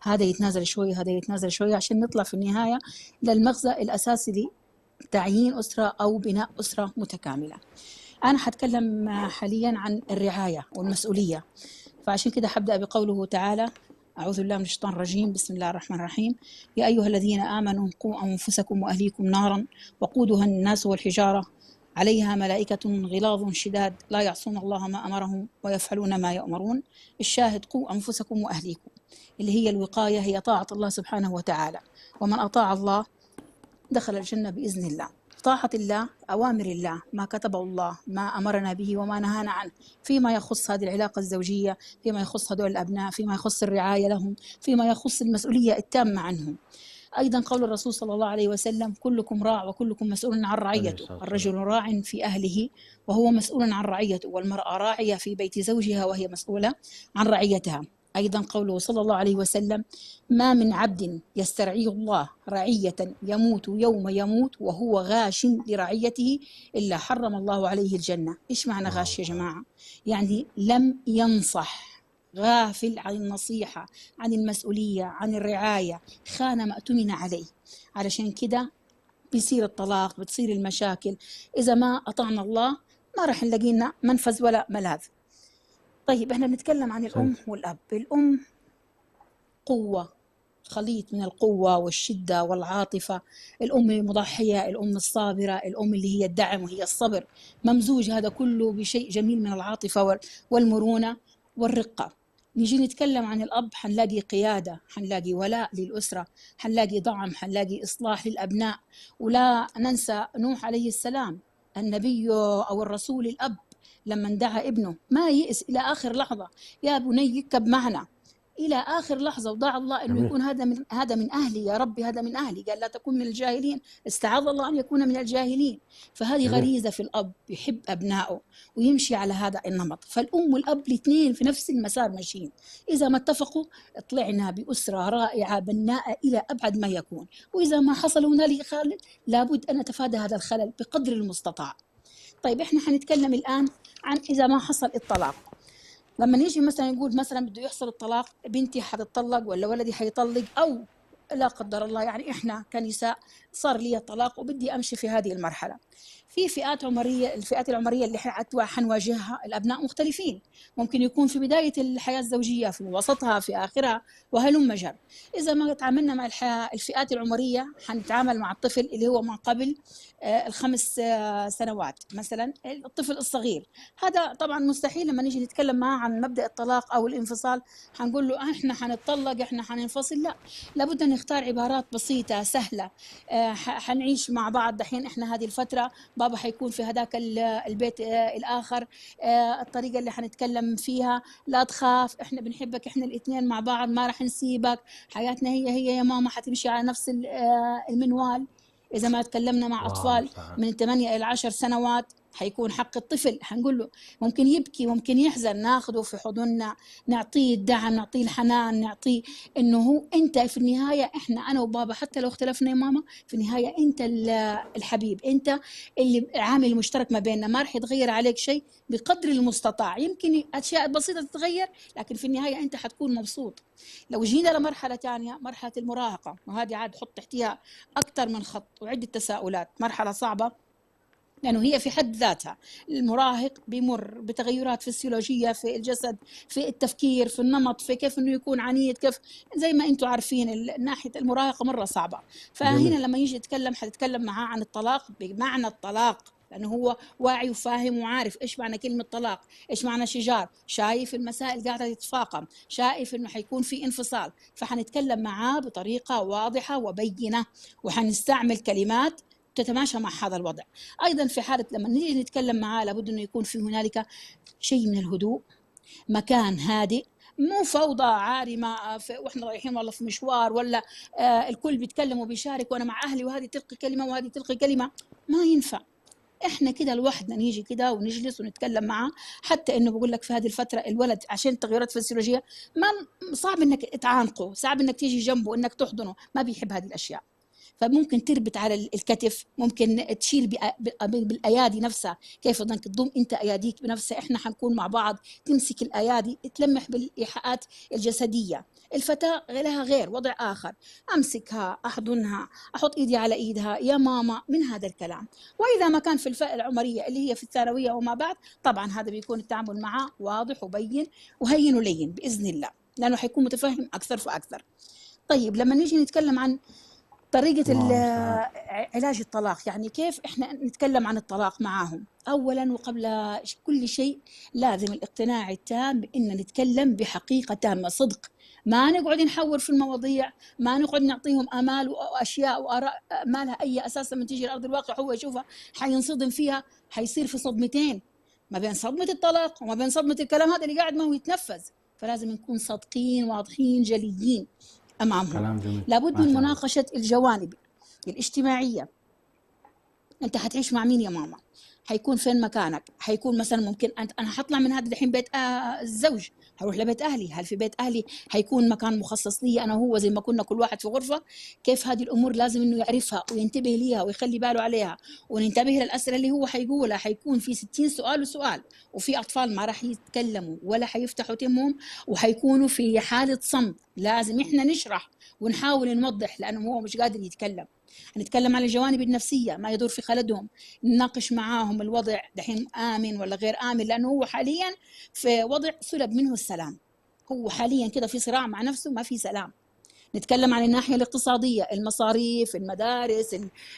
هذا يتنازل شوية هذا يتنازل شوية، عشان نطلع في النهاية للمغزى الأساسي لتعيين أسرة أو بناء أسرة متكاملة. أنا حتكلم حاليا عن الرعاية والمسؤولية، فعشان كده حبدأ بقوله تعالى: أعوذ بالله من الشيطان الرجيم، بسم الله الرحمن الرحيم. يا أيها الذين آمنوا قوا أنفسكم وأهليكم نارا وقودها الناس والحجارة عليها ملائكة غلاظ شداد لا يعصون الله ما أمرهم ويفعلون ما يؤمرون. الشاهد قوا أنفسكم وأهليكم، اللي هي الوقاية، هي طاعة الله سبحانه وتعالى، ومن أطاع الله دخل الجنة بإذن الله. طاعة الله، أوامر الله، ما كتبه الله، ما أمرنا به وما نهانا عنه، فيما يخص هذه العلاقة الزوجية، فيما يخص هذول الأبناء، فيما يخص الرعاية لهم، فيما يخص المسؤولية التامة عنهم. أيضا قول الرسول صلى الله عليه وسلم: كلكم راع وكلكم مسؤول عن رعيته، الرجل راع في أهله وهو مسؤول عن رعيته، والمرأة راعية في بيت زوجها وهي مسؤولة عن رعيتها. أيضا قوله صلى الله عليه وسلم: ما من عبد يسترعيه الله رعية يموت يوم يموت وهو غاش لرعيته إلا حرم الله عليه الجنة. إيش معنى غاش يا جماعة؟ يعني لم ينصح، غافل عن النصيحة، عن المسؤولية، عن الرعاية، خان ما اؤتمن عليه. علشان كده بيصير الطلاق، بتصير المشاكل، إذا ما أطعنا الله ما رح نلاقي لنا منفذ ولا ملاذ. طيب احنا بنتكلم عن الأم والأب. الأم قوة، خليط من القوة والشدة والعاطفة، الأم المضحية، الأم الصابرة، الأم اللي هي الدعم وهي الصبر، ممزوج هذا كله بشيء جميل من العاطفة والمرونة والرقة. نيجي نتكلم عن الأب، حنلاقي قيادة، حنلاقي ولاء للأسرة، حنلاقي دعم، حنلاقي إصلاح للأبناء. ولا ننسى نوح عليه السلام، النبي أو الرسول الأب، لما دعا ابنه ما يئس إلى آخر لحظة: يا بني اركب معنا، إلى آخر لحظة، ودعا الله إنه يكون هذا من أهلي، يا ربي هذا من أهلي، قال لا تكون من الجاهلين، استعاذ الله أن يكون من الجاهلين. فهذه غريزة في الأب، يحب أبنائه ويمشي على هذا النمط. فالأم والأب الاثنين في نفس المسار ماشيين، إذا ما اتفقوا طلعنا بأسرة رائعة بناءة إلى أبعد ما يكون، وإذا ما حصل هنالك خلل لابد أن نتفادى هذا الخلل بقدر المستطاع. طيب احنا حنتكلم الآن عن إذا ما حصل الطلاق. لما نيجي مثلا نقول مثلا بده يحصل الطلاق، بنتي حتطلق ولا ولدي حيطلق، أو لا قدر الله يعني إحنا كنساء صار لي الطلاق وبدي أمشي في هذه المرحلة. في فئات عمرية، الفئات العمرية اللي حنواجهها الأبناء مختلفين، ممكن يكون في بداية الحياة الزوجية، في وسطها، في آخرها، وهلم جر. إذا ما تعاملنا مع الفئات العمرية حنتعامل مع الطفل اللي هو ما قبل الخمس سنوات مثلا، الطفل الصغير. هذا طبعا مستحيل لما نيجي نتكلم معه عن مبدأ الطلاق أو الانفصال حنقول له احنا حنتطلق، احنا حننفصل. لا، لابد أن نختار عبارات بسيطة سهلة. حنعيش مع بعض دحين، احنا هذه الفترة بابا حيكون في هذاك البيت الآخر، الطريقة اللي حنتكلم فيها لا تخاف، احنا بنحبك، احنا الاثنين مع بعض، ما راح نسيبك، حياتنا هي يا ماما، حتمشي على نفس المنوال. إذا ما تكلمنا مع أطفال من 8 إلى 10 سنوات حيكون حق الطفل، حنقول له ممكن يبكي، ممكن يحزن، ناخده في حضننا، نعطيه الدعم، نعطيه الحنان، نعطيه إنه هو أنت في النهاية، إحنا أنا وبابا حتى لو اختلفنا يا ماما، في النهاية أنت الحبيب، أنت اللي عامل مشترك ما بيننا، ما رح يتغير عليك شيء بقدر المستطاع. يمكن أشياء بسيطة تتغير لكن في النهاية أنت حتكون مبسوط. لو جينا لمرحلة ثانية، مرحلة المراهقة، وهذه عاد حط تحتها أكثر من خط وعدة تساؤلات، مرحلة صعبة لأنه هي في حد ذاتها. المراهق بيمر بتغيرات فسيولوجية في الجسد، في التفكير، في النمط، في كيف إنه يكون عنيد، كيف زي ما أنتم عارفين ناحية المراهقة مرة صعبة. فهنا لما يجي يتكلم حتتكلم معاه عن الطلاق بمعنى الطلاق، لأنه هو واعي وفاهم وعارف إيش معنى كلمة طلاق، إيش معنى شجار، شايف المسائل قاعدة تتفاقم، شايف إنه حيكون في انفصال. فحنتكلم معاه بطريقة واضحة وبينة، وحنستعمل كلمات تتماشى مع هذا الوضع. أيضا في حالة لما نيجي نتكلم معاه لابد أنه يكون في هنالك شيء من الهدوء، مكان هادئ، مو فوضى عارمة وإحنا رايحين والله في مشوار، ولا الكل بيتكلم وبيشارك وأنا مع أهلي وهذه تلقي كلمة وهذه تلقي كلمة، ما ينفع. احنا كده لوحدنا نيجي كده ونجلس ونتكلم معاه. حتى انه بقول لك في هذه الفتره الولد عشان التغيرات الفسيولوجيه ما صعب انك تعانقه، صعب انك تيجي جنبه، انك تحضنه، ما بيحب هذه الاشياء. فممكن تربط على الكتف، ممكن تشيل بالايادي نفسها، كيف بدك تضم انت اياديك بنفسها، احنا حنكون مع بعض، تمسك الايادي، تلمح بالايحاءات الجسديه. الفتاه لها غير وضع اخر، امسكها، احضنها، احط ايدي على ايدها، يا ماما، من هذا الكلام. واذا ما كان في الفئه العمريه اللي هي في الثانويه وما بعد، طبعا هذا بيكون التعامل معه واضح وبين وهين ولين باذن الله، لانه حيكون متفهم اكثر فاكثر. طيب لما نيجي نتكلم عن طريقة علاج الطلاق، يعني كيف إحنا نتكلم عن الطلاق معاهم. أولا وقبل كل شيء لازم الاقتناع التام بأن نتكلم بحقيقة تامة، صدق، ما نقعد نحور في المواضيع، ما نقعد نعطيهم آمال وأشياء وآراء ما لها أي أساس. لما تيجي لأرض الواقع هو يشوفها حينصدم فيها، حيصير في صدمتين، ما بين صدمة الطلاق وما بين صدمة الكلام هذا اللي قاعد ما هو يتنفذ. فلازم نكون صادقين واضحين جليين أمامهم. لابد من مناقشة الجوانب الاجتماعية. أنت حتعيش مع مين يا ماما؟ حيكون فين مكانك؟ حيكون مثلا ممكن أنا حطلع من هذا الحين بيت الزوج، هروح لبيت أهلي، هل في بيت أهلي حيكون مكان مخصص لي أنا وهو زي ما كنا كل واحد في غرفة؟ كيف هذه الأمور لازم إنه يعرفها وينتبه ليها ويخلي باله عليها، وننتبه للأسئلة اللي هو حيقولها. حيكون في 60 سؤال وسؤال، وفي أطفال ما راح يتكلموا ولا حيفتحوا تمهم وحيكونوا في حالة صمت، لازم إحنا نشرح ونحاول نوضح لأنه هو مش قادر يتكلم. نتكلم عن الجوانب النفسية، ما يدور في خلدهم، نناقش معاهم الوضع دحين آمن ولا غير آمن، لأنه هو حاليا في وضع سلب منه السلام، هو حاليا كده في صراع مع نفسه، ما في سلام. نتكلم عن الناحية الاقتصادية، المصاريف، المدارس،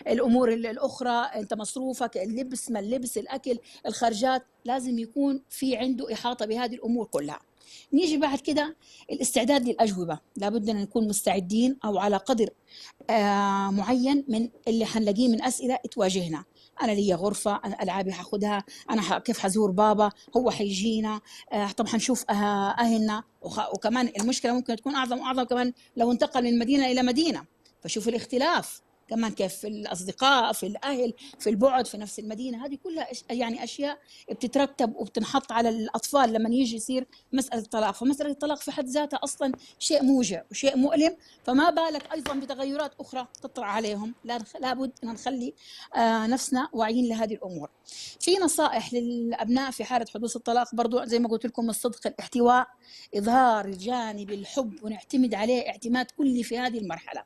الأمور الأخرى، أنت مصروفك، اللبس، ما اللبس، الأكل، الخرجات، لازم يكون في عنده إحاطة بهذه الأمور كلها. نيجي بعد كده الاستعداد للأجوبة، لابد أن نكون مستعدين أو على قدر معين من اللي حنلاقيه من أسئلة تواجهنا. أنا لي غرفة، أنا ألعابي حاخدها، أنا كيف حزور بابا، هو حيجينا، طب حنشوف أهلنا، وكمان المشكلة ممكن تكون أعظم كمان لو انتقل من مدينة إلى مدينة، فشوف الاختلاف كمان كيف في الأصدقاء، في الأهل، في البعد في نفس المدينة. هذه كلها يعني أشياء بتترتب وبتنحط على الأطفال لما يجي يصير مسألة الطلاق. فمسألة الطلاق في حد ذاتها أصلا شيء موجع وشيء مؤلم، فما بالك أيضا بتغيرات أخرى تطرأ عليهم. لابد أن نخلي نفسنا واعيين لهذه الأمور. في نصائح للأبناء في حالة حدوث الطلاق برضو زي ما قلت لكم: الصدق، الاحتواء، إظهار الجانب الحب ونعتمد عليه اعتماد كلي في هذه المرحلة.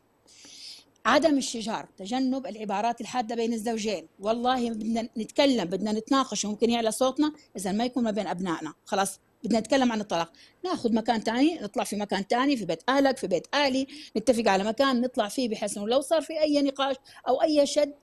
عدم الشجار، تجنب العبارات الحادة بين الزوجين. والله بدنا نتكلم، بدنا نتناقش، وممكن يعلى صوتنا إذا ما يكون ما بين أبنائنا. خلاص بدنا نتكلم عن الطلاق، ناخذ مكان تاني، نطلع في مكان تاني، في بيت أهلك، في بيت أهلي، نتفق على مكان نطلع فيه، بحيث إنه لو صار في أي نقاش أو أي شد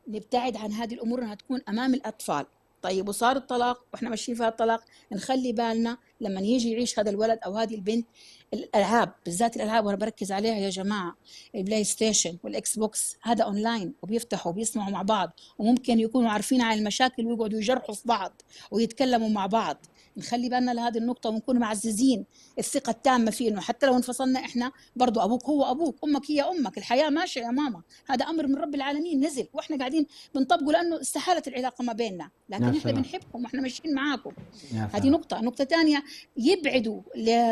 نبتعد عن هذه الأمور إنها تكون أمام الأطفال. طيب وصار الطلاق وإحنا ماشيين في الطلاق، نخلي بالنا لما يجي يعيش هذا الولد أو هذه البنت الألعاب، بالذات الألعاب وأنا بركز عليها يا جماعة، البلاي ستيشن والإكس بوكس هذا أونلاين وبيفتحوا وبيسمعوا مع بعض، وممكن يكونوا عارفين عن المشاكل ويقعدوا يجرحوا في بعض ويتكلموا مع بعض. نخلي بالنا لهذه النقطة ونكون معززين الثقة التامة فيه، إنه حتى لو انفصلنا إحنا برضو أبوك هو أبوك، أمك هي أمك، الحياة ماشية يا ماما، هذا أمر من رب العالمين نزل وإحنا قاعدين بنطبقه لأنه استحالت العلاقة ما بيننا، لكن يا إحنا سلام. بنحبكم وإحنا ماشيين معاكم. يا هذه سلام. نقطة. نقطة ثانية، يبعدوا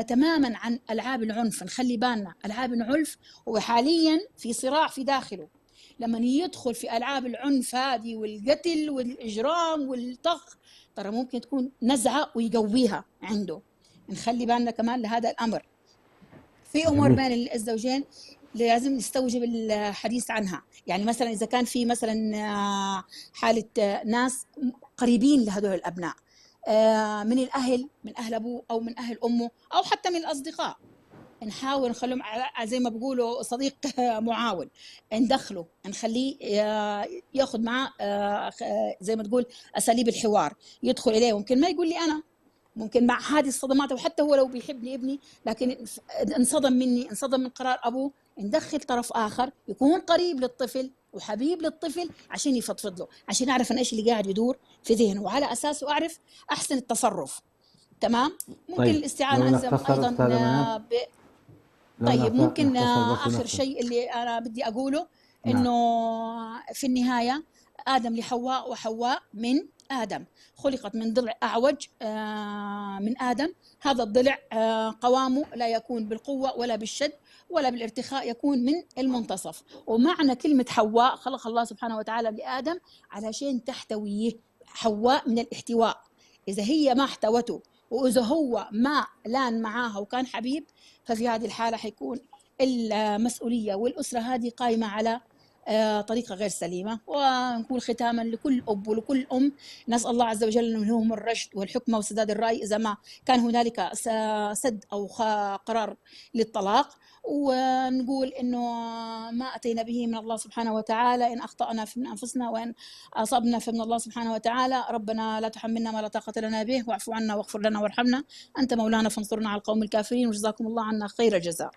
تماما عن ألعاب العنف. نخلي بالنا ألعاب العنف، وحاليا في صراع في داخله، لما يدخل في ألعاب العنف هذه والقتل والإجرام والطخ، ترى ممكن تكون نزعة ويقويها عنده. نخلي بالنا كمان لهذا الأمر. في أمور جميل. بين الزوجين لازم نستوجب الحديث عنها. يعني مثلا إذا كان في مثلا حالة ناس قريبين لهذول الأبناء، من الأهل، من أهل أبوه أو من أهل أمه أو حتى من الأصدقاء، نحاول نخليهم زي ما بيقولوا صديق معاون، ندخله، نخليه ياخذ معه زي ما تقول أساليب الحوار، يدخل إليه. ممكن ما يقول لي أنا، ممكن مع هذه الصدمات، وحتى هو لو بيحبني ابني لكن انصدم مني، انصدم من قرار أبوه، ندخل طرف آخر يكون قريب للطفل وحبيب للطفل عشان يفضفض له، عشان أعرف أنا إيش اللي قاعد يدور في ذهنه، وعلى أساسه أعرف أحسن التصرف. تمام. ممكن طيب، الاستعانة لو أيضا نختصر أستاذة منال، طيب ممكن نختصر بس آخر نقطة. شيء اللي أنا بدي أقوله نعم. إنه في النهاية آدم لحواء وحواء من آدم، خلقت من ضلع أعوج من آدم. هذا الضلع قوامه لا يكون بالقوة ولا بالشد ولا بالارتخاء، يكون من المنتصف. ومعنى كلمة حواء، خلق الله سبحانه وتعالى لآدم علشان تحتويه، حواء من الاحتواء. إذا هي ما احتوته وإذا هو ما لان معاها وكان حبيب، ففي هذه الحالة حيكون المسؤولية والأسرة هذه قائمة على طريقة غير سليمة. ونقول ختاما لكل أب ولكل أم، نسأل الله عز وجل أنه يلهمهم الرشد والحكمة وسداد الرأي إذا ما كان هنالك سد أو قرار للطلاق. ونقول إنه ما أتينا به من الله سبحانه وتعالى، إن أخطأنا فمن أنفسنا وإن أصبنا فمن الله سبحانه وتعالى. ربنا لا تحملنا ما لا طاقة لنا به، واعف عنا واغفر لنا وارحمنا، أنت مولانا فانصرنا على القوم الكافرين، وجزاكم الله عنا خير الجزاء.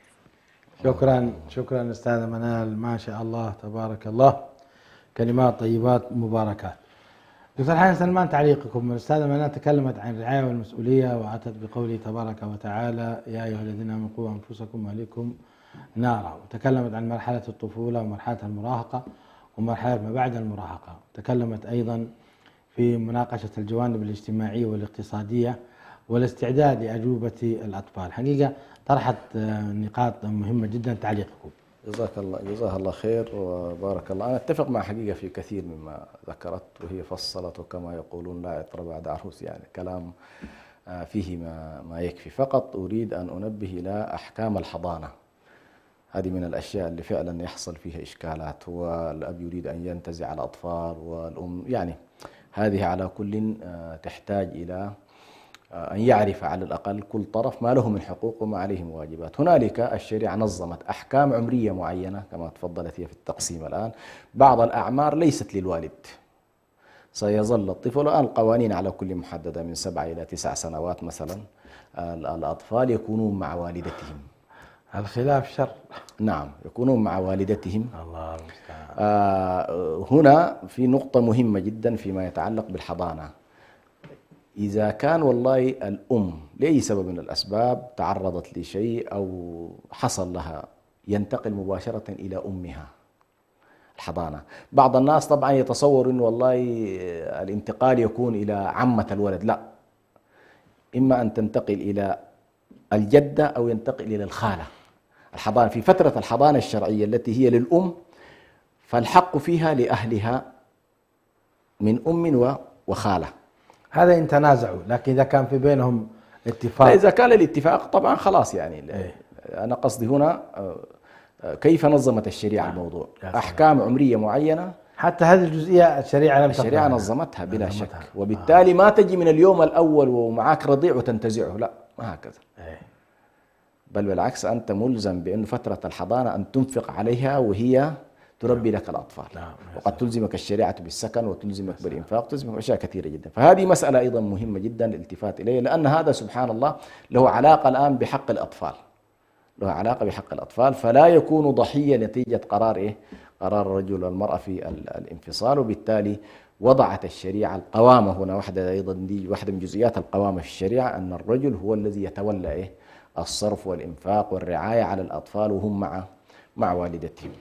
شكرا أستاذة منال، ما شاء الله تبارك الله، كلمات طيبات مباركات. دكتور حسن سلمان، تعليقكم. الأستاذة منال تكلمت عن الرعاية والمسؤولية وأتت بقوله تبارك وتعالى يا أيها الذين آمنوا قوا أنفسكم وأهليكم نارا، وتكلمت عن مرحلة الطفولة ومرحلة المراهقة ومرحلة ما بعد المراهقة. تكلمت أيضا في مناقشة الجوانب الاجتماعية والاقتصادية والاستعداد لأجوبة الأطفال. حقيقة طرحت نقاط مهمة جدا. تعليقكم. جزاها الله خير وبارك الله. أنا أتفق مع حقيقة في كثير مما ذكرت، وهي فصلت وكما يقولون لا عطر بعد عروس، يعني كلام فيه ما يكفي. فقط أريد أن أنبه إلى أحكام الحضانة. هذه من الأشياء اللي فعلا يحصل فيها إشكالات، هو الأب يريد أن ينتزع الأطفال والأم، يعني هذه على كل تحتاج إلى أن يعرف على الأقل كل طرف ما له من حقوق وما عليه من واجبات. هنالك الشريعة نظمت أحكام عمرية معينة كما تفضلت هي في التقسيم الآن. بعض الأعمار ليست للوالد، سيظل الطفل، الآن القوانين على كل محددة من 7 إلى 9 سنوات مثلا، الأطفال يكونون مع والدتهم. الخلاف شر. نعم، يكونون مع والدتهم. الله المستعان. هنا في نقطة مهمة جدا فيما يتعلق بالحضانة. إذا كان والله الأم لأي سبب من الأسباب تعرضت لشيء أو حصل لها، ينتقل مباشرة إلى أمها الحضانة. بعض الناس طبعا يتصور أنه والله الانتقال يكون إلى عمة الولد، لا، إما أن تنتقل إلى الجدة أو ينتقل إلى الخالة. الحضانة في فترة الحضانة الشرعية التي هي للأم، فالحق فيها لأهلها من أم وخالة. هذا إن تنازعوا، لكن إذا كان في بينهم اتفاق. إذا كان الاتفاق طبعا خلاص، يعني أنا قصدي هنا كيف نظمت الشريعة الموضوع؟ أحكام عمرية معينة حتى هذه الجزئية الشريعة لم الشريعة تقبلها. نظمتها بلا شك، وبالتالي ما تجي من اليوم الأول ومعاك رضيع وتنتزعه، لا، ما هكذا. بل بالعكس، أنت ملزم بأن فترة الحضانة أن تنفق عليها وهي تربي لك الأطفال. وقد تلزمك الشريعة بالسكن وتلزمك بالإنفاق، تلزمك أشياء كثيرة جدا. فهذه مسألة أيضا مهمة جدا الالتفات إليها، لأن هذا سبحان الله له علاقة الآن بحق الأطفال، له علاقة بحق الأطفال، فلا يكون ضحية نتيجة قرار قرار الرجل والمرأة في الانفصال. وبالتالي وضعت الشريعة القوامة هنا، واحدة أيضا دي واحدة من جزئيات القوامة في الشريعة، أن الرجل هو الذي يتولى الصرف والإنفاق والرعاية على الأطفال وهم مع والدتهم.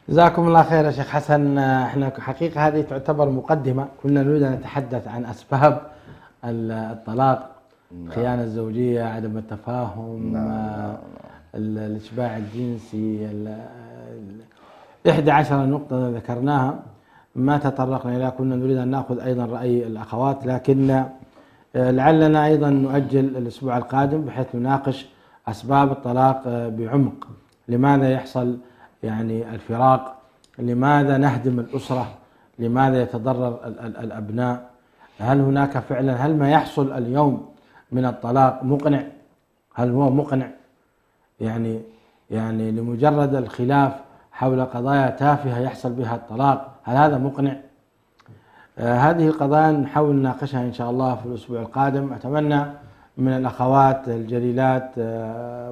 جزاكم الله خير يا شيخ حسن. احنا حقيقة هذه تعتبر مقدمة، كنا نريد أن نتحدث عن أسباب الطلاق، الخيانة الزوجية، عدم التفاهم، الإشباع الجنسي، 11 نقطة ذكرناها ما تطرقنا إليها. كنا نريد أن نأخذ أيضا رأي الأخوات، لكن لعلنا أيضا نؤجل الأسبوع القادم بحيث نناقش أسباب الطلاق بعمق. لماذا يحصل يعني الفراق؟ لماذا نهدم الأسرة؟ لماذا يتضرر الأبناء؟ هل هناك فعلا، هل ما يحصل اليوم من الطلاق مقنع؟ هل هو مقنع؟ يعني لمجرد الخلاف حول قضايا تافهة يحصل بها الطلاق، هل هذا مقنع؟ هذه القضايا نحاول نناقشها إن شاء الله في الأسبوع القادم. أتمنى من الأخوات الجليلات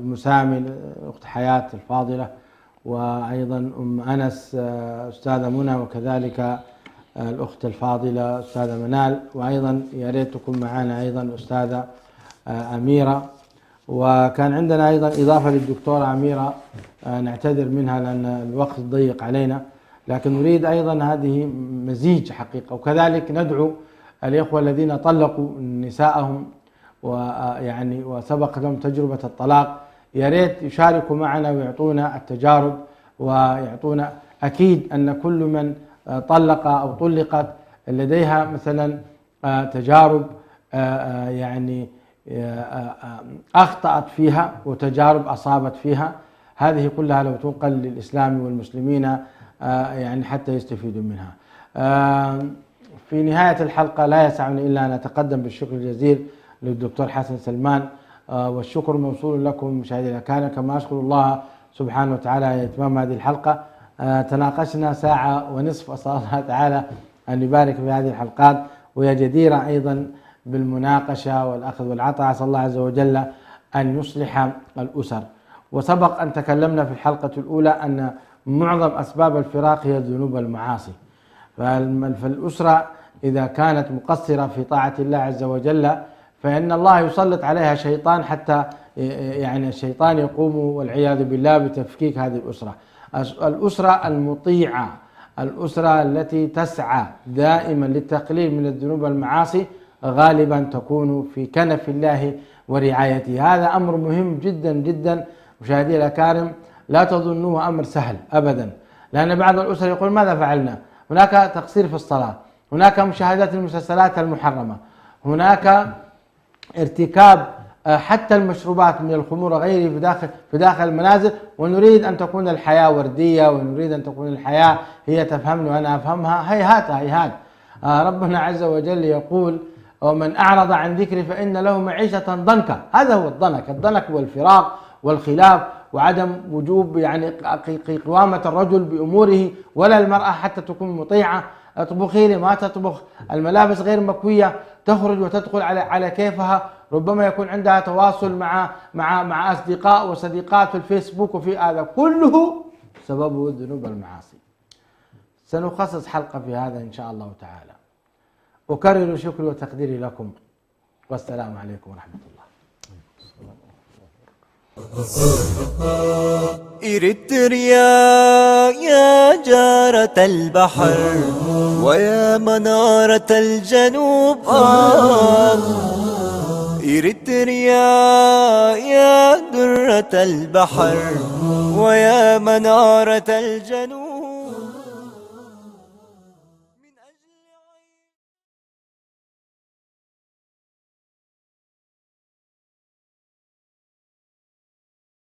مسامي أخت حياة الفاضلة، وأيضا أم أنس أستاذة منى، وكذلك الأخت الفاضلة أستاذة منال، وأيضا يا ريت تكون معنا أيضا أستاذة أميرة، وكان عندنا أيضا إضافة للدكتورة أميرة نعتذر منها لأن الوقت ضيق علينا، لكن نريد أيضا هذه مزيج حقيقة. وكذلك ندعو الإخوة الذين طلقوا نساءهم ويعني وسبق لهم تجربة الطلاق، يا ريت يشاركوا معنا ويعطونا التجارب، ويعطونا أكيد أن كل من طلق أو طلقت لديها مثلا تجارب يعني أخطأت فيها وتجارب أصابت فيها، هذه كلها لو تنقل للإسلام والمسلمين يعني حتى يستفيدوا منها. في نهاية الحلقة لا يسعني إلا أن أتقدم بالشكر الجزيل للدكتور حسن سلمان، والشكر موصول لكم مشاهدينا الكرام، كما أشكر الله سبحانه وتعالى على إتمام هذه الحلقة. تناقشنا ساعة ونصف، أسأل الله تعالى أن يبارك في هذه الحلقات، وهي جديرة أيضا بالمناقشة والأخذ والعطاء. أسأل الله عز وجل أن يصلح الأسر. وسبق أن تكلمنا في الحلقة الأولى أن معظم أسباب الفراق هي الذنوب والمعاصي، فالأسرة إذا كانت مقصرة في طاعة الله عز وجل فإن الله يسلط عليها شيطان، حتى يعني الشيطان يقوم والعياذ بالله بتفكيك هذه الأسرة. الأسرة المطيعة، الأسرة التي تسعى دائما للتقليل من الذنوب والمعاصي غالبا تكون في كنف الله ورعايته. هذا أمر مهم جدا جدا مشاهدي الأكارم، لا تظنوه أمر سهل أبدا، لأن بعض الأسر يقول ماذا فعلنا؟ هناك تقصير في الصلاة، هناك مشاهدة المسلسلات المحرمة، هناك ارتكاب حتى المشروبات من الخمور وغيره في داخل المنازل، ونريد أن تكون الحياة وردية، ونريد أن تكون الحياة هي تفهمني وأنا أفهمها. هيهات هيهات. ربنا عز وجل يقول ومن أعرض عن ذكري فإن له معيشة ضنكا. هذا هو الضنك. الضنك هو الفراق والخلاف وعدم وجوب يعني قوامة الرجل بأموره ولا المرأة حتى تكون مطيعة. اطبخي لي ما تطبخ، الملابس غير مكوية، تخرج وتدخل على كيفها، ربما يكون عندها تواصل مع أصدقاء وصديقات في الفيسبوك، وفي هذا كله سببه الذنوب والمعاصي. سنخصص حلقة في هذا إن شاء الله تعالى. أكرر شكري وتقديري لكم، والسلام عليكم ورحمة الله. إريتريا يا جارة البحر ويا منارة الجنوب، إريتريا يا درة البحر ويا منارة الجنوب.